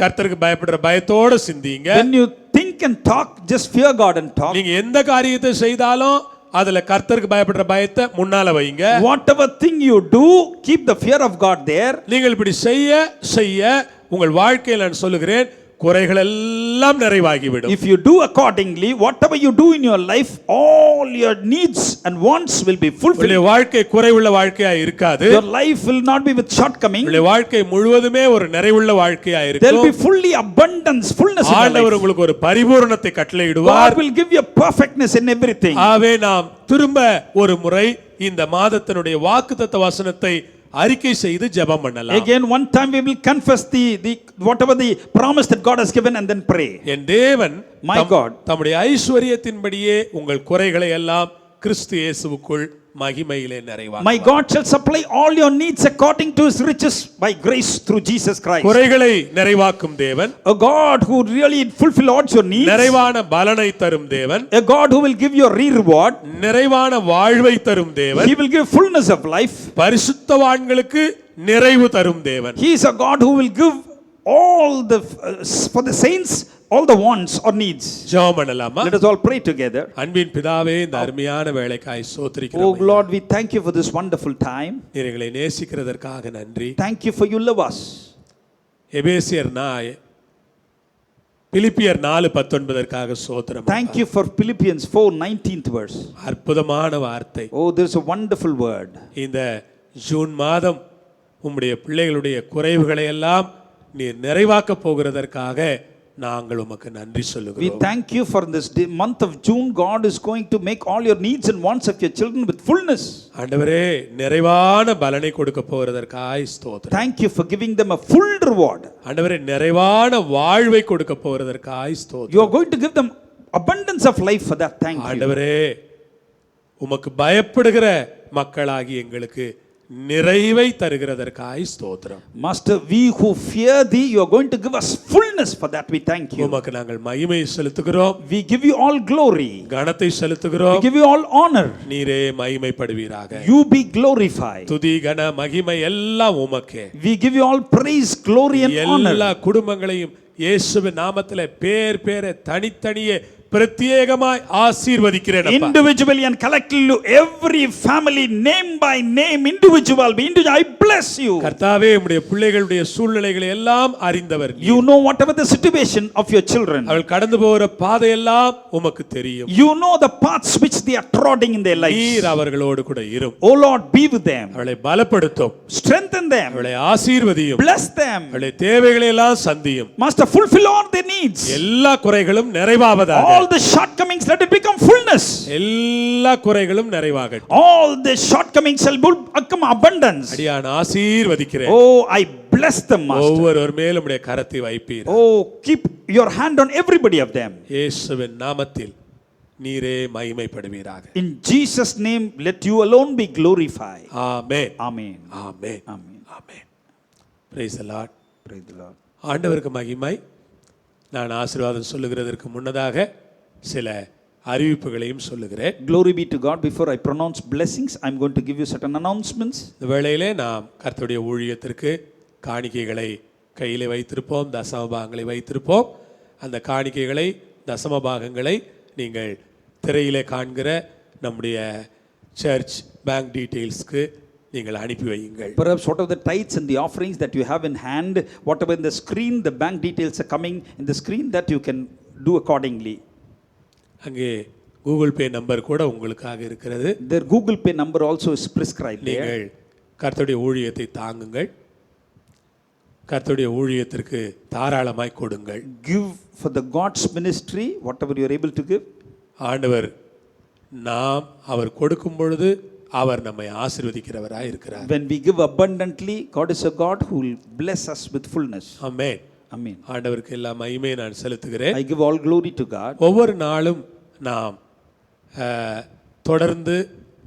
A: கர்த்தருக்கு பயப்படுற பயத்தோட சிந்திங்க.
C: When you think and talk, just fear God and talk.
A: நீங்க எந்த காரியத்தை செய்தாலும் அதுல கர்த்தருக்கு பயப்படுற பயத்தை முன்னால வைங்க.
C: Whatever thing you do, keep the fear of God there.
A: நீங்கள் இப்படி செய்ய உங்கள் வாழ்க்கையில் நான் சொல்லுகிறேன், குறைகள் எல்லாம் நிறைவாகிவிடும்.
C: If you do accordingly, whatever you do in your life, all your needs and wants will be fulfilled.
A: உங்களுடைய வாழ்க்கை குறைவுள்ள வாழ்க்கையா இருக்காது.
C: Your life will not be with shortcoming.
A: உங்களுடைய வாழ்க்கை முழுவதுமே ஒரு நிறைவுள்ள வாழ்க்கையா இருக்கும்.
C: There will be fully abundance, fullness in your
A: ஆண்டவர்
C: life.
A: உங்களுக்கு ஒரு பரிபூரணத்தை கட்டளையிடுவார்.
C: God will give you perfectness in everything.
A: ஆவே நாம் திரும்ப ஒரு முறை இந்த மாதத்தினுடைய வாக்குத்தத்த வசனத்தை அறிக்கை செய்து ஜெபம் பண்ணலாம்.
C: Again, one time we will confess the whatever the promise that God has given and then pray.
A: என் தேவன்
C: My God,
A: தம்முடைய ஐஸ்வரியத்தின்படியே உங்கள் குறைகளை எல்லாம் கிறிஸ்து இயேசுவுக்குள் மகிமையிலே நிறைவாக்குவார்.
C: my God shall supply all your needs according to his riches by grace through Jesus Christ.
A: குறைகளை நிறைவாக்கும் தேவன்,
C: A God who really fulfill all your needs.
A: நிறைவான பலனை தரும் தேவன்,
C: A God who will give you a reward.
A: நிறைவான வாழ்வை தரும் தேவன்,
C: He will give fullness of life.
A: பரிசுத்தவான்களுக்கு நிறைவு தரும் தேவன்.
C: He is a God who will give all the for the saints all the wants or needs.
A: ஜெபம் பண்ணலாமா?
C: Let us all pray together.
A: அன்பின் பிதாவே, இந்த அருமையான வேளைக்காய்
C: Oh
A: ஸ்தோத்திரிக்கிறோம்.
C: Lord, we thank you for this wonderful time.
A: நீர் எங்களை நேசிக்கிறதற்காக நன்றி.
C: Thank you for you love us.
A: எபேசியர் பிலிப்பியர் 4:19 ஸ்தோத்திரம்.
C: Thank you for Philippians 4:19 verse.
A: அற்புதமான வார்த்தை.
C: Oh, there's a wonderful word.
A: இந்த ஜூன் மாதம் உம்முடைய பிள்ளைகளுடைய குறைவுகளை எல்லாம் நீர் நிறைவாக்க போகிறதற்காக நாங்கள் உமக்கு நன்றி
C: We
A: சொல்லுகிறோம்.
C: thank you for this month of June. God is going to make all your needs and wants of your children with fullness.
A: ஆண்டவரே, நிறைவான பலனை கொடுக்க போகிறதற்காய் ஸ்தோத்திரம்.
C: Thank you for giving them a full reward.
A: ஆண்டவரே, நிறைவான வாழ்வை கொடுக்க போகிறதற்காய்
C: You
A: ஸ்தோத்திரம்.
C: are going to give them abundance of life for that. Thank you.
A: ஆண்டவரே, உமக்கு பயப்படுகிற மக்களாகி எங்களுக்கு நிறைவை தருகிறதற்காய் ஸ்தோத்திரம்.
C: Master, we who fear thee, you are going to give us fullness. For that we thank you.
A: உமக்கு நாங்கள் மகிமை செலுத்துகிறோம்,
C: We give you all glory.
A: கனத்தை
C: We
A: செலுத்துகிறோம்.
C: give you all honor.
A: நீரே மகிமைப்படுவீராக.
C: You be glorified.
A: துதி கன மகிமை எல்லாம் உமக்கே.
C: We give you all praise, glory and
A: எல்லா
C: honor.
A: குடும்பங்களையும் இயேசுவின் நாமத்திலே பேர் தனித்தனியே பிரத்யேகமாய் ஆசீர்வதிக்கிறேன் அப்பா.
C: Individually and collectively, every family, name by name, individual, I bless you.
A: கர்த்தாவே, உம்முடைய பிள்ளைகளுடைய சூழ்நிலைகளை எல்லாம் அறிந்தவர் நீர்.
C: You know whatever the situation of your children.
A: அவள் கடந்து போகிற பாதையெல்லாம் உமக்கு தெரியும்.
C: You know the paths which they are trotting in their lives.
A: நீர் அவர்களோடு கூட இரும்.
C: Oh Lord, be with them.
A: அவளை பலப்படுத்தும்,
C: Strengthen them.
A: அவளை ஆசீர்வதியும்,
C: Bless them.
A: அவளை தேவைகளை எல்லாம் சந்தியும்.
C: Master, fulfill all their needs.
A: எல்லா குறைகளும் நிறைவாவதாக.
C: All the shortcomings, let it become fullness.
A: எல்லா குறைகளும் நிறைவாகட்டும்.
C: All the shortcomings shall become abundance.
A: அடியான் ஆசீர்வதிக்கிறேன்.
C: Oh, I bless them, Master.
A: ஒவ்வொருவர் மேலும் உம்முடைய கரத்தை வைப்பீர்.
C: Oh, keep your hand on everybody of them.
A: இயேசுவின் நாமத்தில் நீரே மகிமைப்படுவீராக.
C: In Jesus' name, let you alone be glorified.
A: Amen.
C: Amen.
A: Amen.
C: Amen.
A: Amen. Praise the Lord.
C: Praise the Lord.
A: ஆண்டவருக்கு மகிமை. நான் ஆசீர்வாதம் சொல்லுகிறதற்கு முன்னதாக சில அறிவிப்புகளையும் சொல்லுகிறேன்.
C: Glory be to God. Before I pronounce blessings, I'm going to give you certain announcements.
A: இந்த வேளையிலே நாம் கர்த்தருடைய ஊழியத்திற்கு காணிக்கைகளை கையிலே வைத்திருப்போம், தசமபாகங்களை வைத்திருப்போம். அந்த காணிக்கைகளை தசமபாகங்களை நீங்கள் திரையிலே காண்கிற நம்முடைய சர்ச் பேங்க் டீட்டெயில்ஸ்க்கு நீங்கள் அனுப்பி வையுங்கள்.
C: Perhaps what of the tithes and the offerings that you have in hand, whatever in the screen, the bank details are coming in the screen, that you can do accordingly.
A: அங்கே Google Pay number கூட உங்களுக்காக இருக்கிறது.
C: Their Google Pay number also is prescribed there.
A: நீங்கள் கர்த்தருடைய ஊழியத்தை தாங்குங்கள், கர்த்தருடைய ஊழியத்திற்கு தாராளமாய் கொடுங்கள்.
C: Give for the God's ministry whatever you are able to give.
A: ஆண்டவர் நாம் அவர் கொடுக்கும் பொழுது அவர் நம்மை ஆசீர்வதிக்கிறவராய் இருக்கிறார்.
C: When we give abundantly, God is a God who will bless us with fullness.
A: Amen.
C: Amen.
A: ஆண்டவருக்கு எல்லா மகிமையை நான் செலுத்துகிறேன்.
C: I give all glory to God.
A: ஒவ்வொரு நாளும் நாம் தொடர்ந்து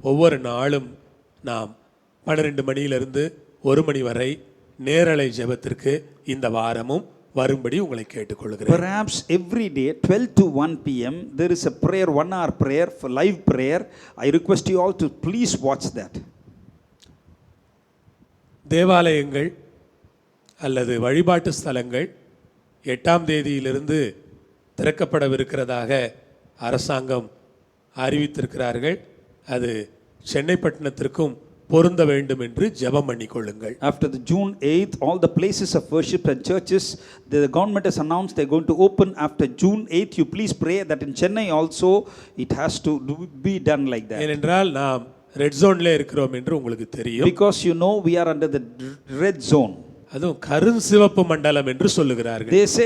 A: ஒவ்வொரு நாளும் நாம் 12 மணியிலிருந்து 1 மணி வரை நேரலை ஜெபத்திற்கு இந்த வாரமும் வரும்படி உங்களை கேட்டுக்கொள்கிறேன்.
C: Perhaps every day 12 to 1 p.m. there is a prayer, 1 hour prayer for live prayer. I request you all to please watch that.
A: தேவாலயங்கள் அல்லது வழிபாட்டு ஸ்தலங்கள் 8ஆம் தேதியிலிருந்து திறக்கப்படவிருக்கிறதாக அரசாங்கம் அறிவித்திருக்கிறார்கள். அது சென்னை பட்டணத்திற்கும் பொருந்த வேண்டும் என்று ஜெபம் பண்ணிக்கொள்ளுங்கள்.
C: After the June 8th, all the places of worship and churches, the government has announced they're going to open after June 8th. You please pray that in Chennai also it has to be done like that.
A: ஏனென்றால் நாம் red ஜோன்ல இருக்கிறோம் என்று உங்களுக்கு தெரியும்.
C: Because you know we are under the red zone.
A: அதுவும் கருஞ்சிவப்பு மண்டலம் என்று சொல்லுகிறார்கள்.
C: They say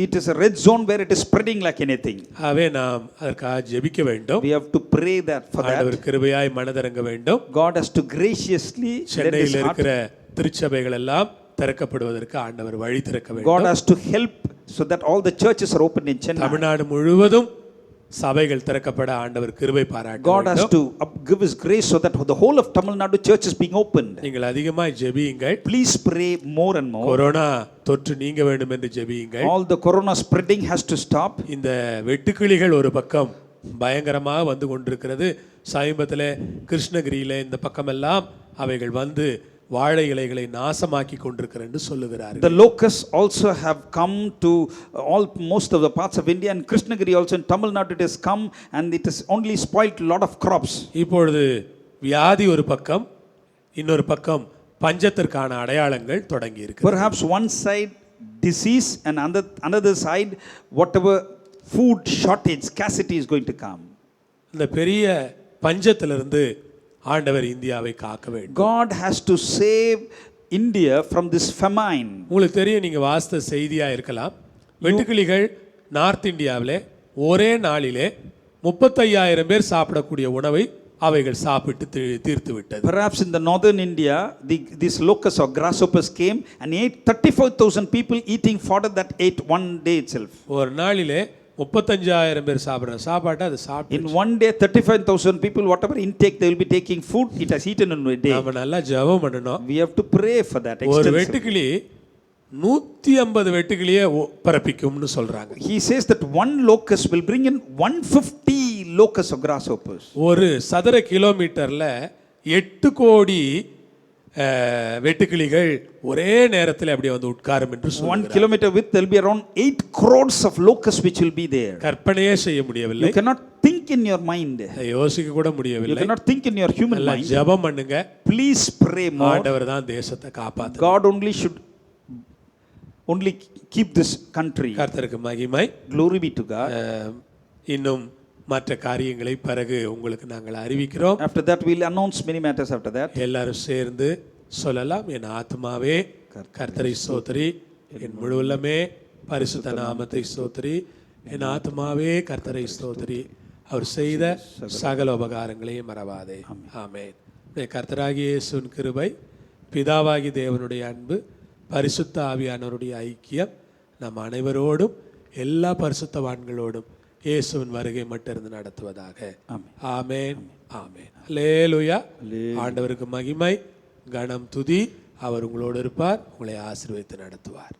C: it is a red zone where it is spreading like anything.
A: ஆகவே நாம் அதற்காக ஜெபிக்க வேண்டும்.
C: We have to pray that for that.
A: ஆண்டவர் கிருபையாய் மனதிறங்க வேண்டும்.
C: God has to graciously let
A: சென்னையில்
C: his heart.
A: இருக்கிற திருச்சபைகள் எல்லாம் திறக்கப்படுவதற்கு ஆண்டவர் வழி திறக்க வேண்டும்.
C: God has to help so that all the churches are opened in Chennai.
A: Tamil Nadu முழுவதும் சபைகள் திறக்கப்பட ஆண்டவர் கிருபை பாராட்ட
C: God has
A: வேண்டும்.
C: to give his grace so that the whole of Tamil Nadu church is being opened.
A: நீங்கள் அதிகமாய் ஜெபியுங்கள்.
C: Please pray more and more.
A: Corona தொற்று நீங்க வேண்டும் என்று ஜெபியுங்கள்.
C: All the corona spreading has to stop.
A: இந்த வெட்டுக்கிளிகள் ஒரு பக்கம் பயங்கரமாக வந்து கொண்டிருக்கிறது. சமீபத்தில் கிருஷ்ணகிரியில இந்த பக்கமெல்லாம் அவைகள் வந்து வாழை இலைகளை நாசமாக்கி கொண்டிருக்கிறது என்று சொல்லுகிறார்கள்.
C: The locusts also have come to most of the parts of India, and Krishnagiri also in Tamil Nadu it has come, and it has only spoiled a lot of crops.
A: இப்பொழுது வியாதி ஒரு பக்கம், இன்னொரு பக்கம் பஞ்சத்திற்கான அடையாளங்கள் தொடங்கி இருக்கு.
C: Perhaps one side disease and another side whatever food shortage, scarcity is going to come.
A: இந்த பெரிய பஞ்சத்திலிருந்து ஆண்டவர் இந்தியாவை காக்க வேண்டும்.
C: God has to save India from this famine.
A: உங்களுக்கு தெரியும், நீங்க வாசித்த செய்தியா இருக்கலாம், வெட்டுக்கிளிகள் நார்த் இந்தியாவிலே ஒரே நாளிலே 35,000 பேர் சாப்பிடக்கூடிய உணவை அவைகள் சாப்பிட்டு தீர்த்து விட்டது.
C: Perhaps in the northern India these locusts or grasshoppers came and ate 35,000 people eating fodder that ate one day itself.
A: ஒரு நாளிலே 35,000 பேர் சாப்பிடுற சாப்பாட்டை அது சாப்பிட்டு
C: In one day, 35,000 people, whatever intake they will be taking food, it has eaten in a day.
A: நாம நல்லா ஜெபம் பண்ணணும்.
C: We have to pray for that.
A: ஒரு
C: extensively.
A: வெட்டுக்கிளி 150 வெட்டுக்கிளியே பரப்பிக்கும்னு சொல்றாங்க.
C: He says that one locust will bring in 150 locusts of grasshoppers.
A: ஒரு சதுர கிலோமீட்டர்ல 8 கோடி வெட்டுக்கிளிகள் ஒரே நேரத்தில் அப்படியே வந்து உட்காரும் என்று
C: 1
A: சொல்றாங்க.
C: kilometer width, there will be around 8 crores of locusts which will be there.
A: கற்பனையே செய்ய முடியவில்லை.
C: You cannot think in your mind.
A: யோசிக்க கூட
C: You
A: முடியவில்லை.
C: cannot think in your human
A: நல்லா
C: mind.
A: ஜெபம் பண்ணுங்க.
C: Please pray more.
A: ஆண்டவர் தான் தேசத்தை காப்பாத்து.
C: God only should only keep this country.
A: கர்த்தருக்கு மகிமை.
C: Glory be to God.
A: இன்னும் மற்ற காரியங்களை பிறகு உங்களுக்கு நாங்கள் அறிவிக்கிறோம்.
C: After that we will announce many matters after that.
A: எல்லாரும் சேர்ந்து சொல்லலாம். என் ஆத்மாவே கர்த்தரை ஸ்தோத்திரி, என் முழு உள்ளமே பரிசுத்த நாமத்தை ஸ்தோத்திரி, என் ஆத்மாவே கர்த்தரை ஸ்தோத்திரி, அவர் செய்த சகல உபகாரங்களையும் மறவாதே. ஆமென். கர்த்தராகிய இயேசுவின் கிருபை, பிதாவாகி தேவனுடைய அன்பு, பரிசுத்த ஆவியானவருடைய ஐக்கியம் நம் அனைவரோடும் எல்லா பரிசுத்தவான்களோடும் இயேசுவின் வருகை மட்டிருந்து நடத்துவதாக. ஆமென். ஆமென். அல்லேலூயா. ஆண்டவருக்கு மகிமை, கனம், துதி. அவர் உங்களோடு இருப்பார், உங்களை ஆசீர்வதித்து நடத்துவார்.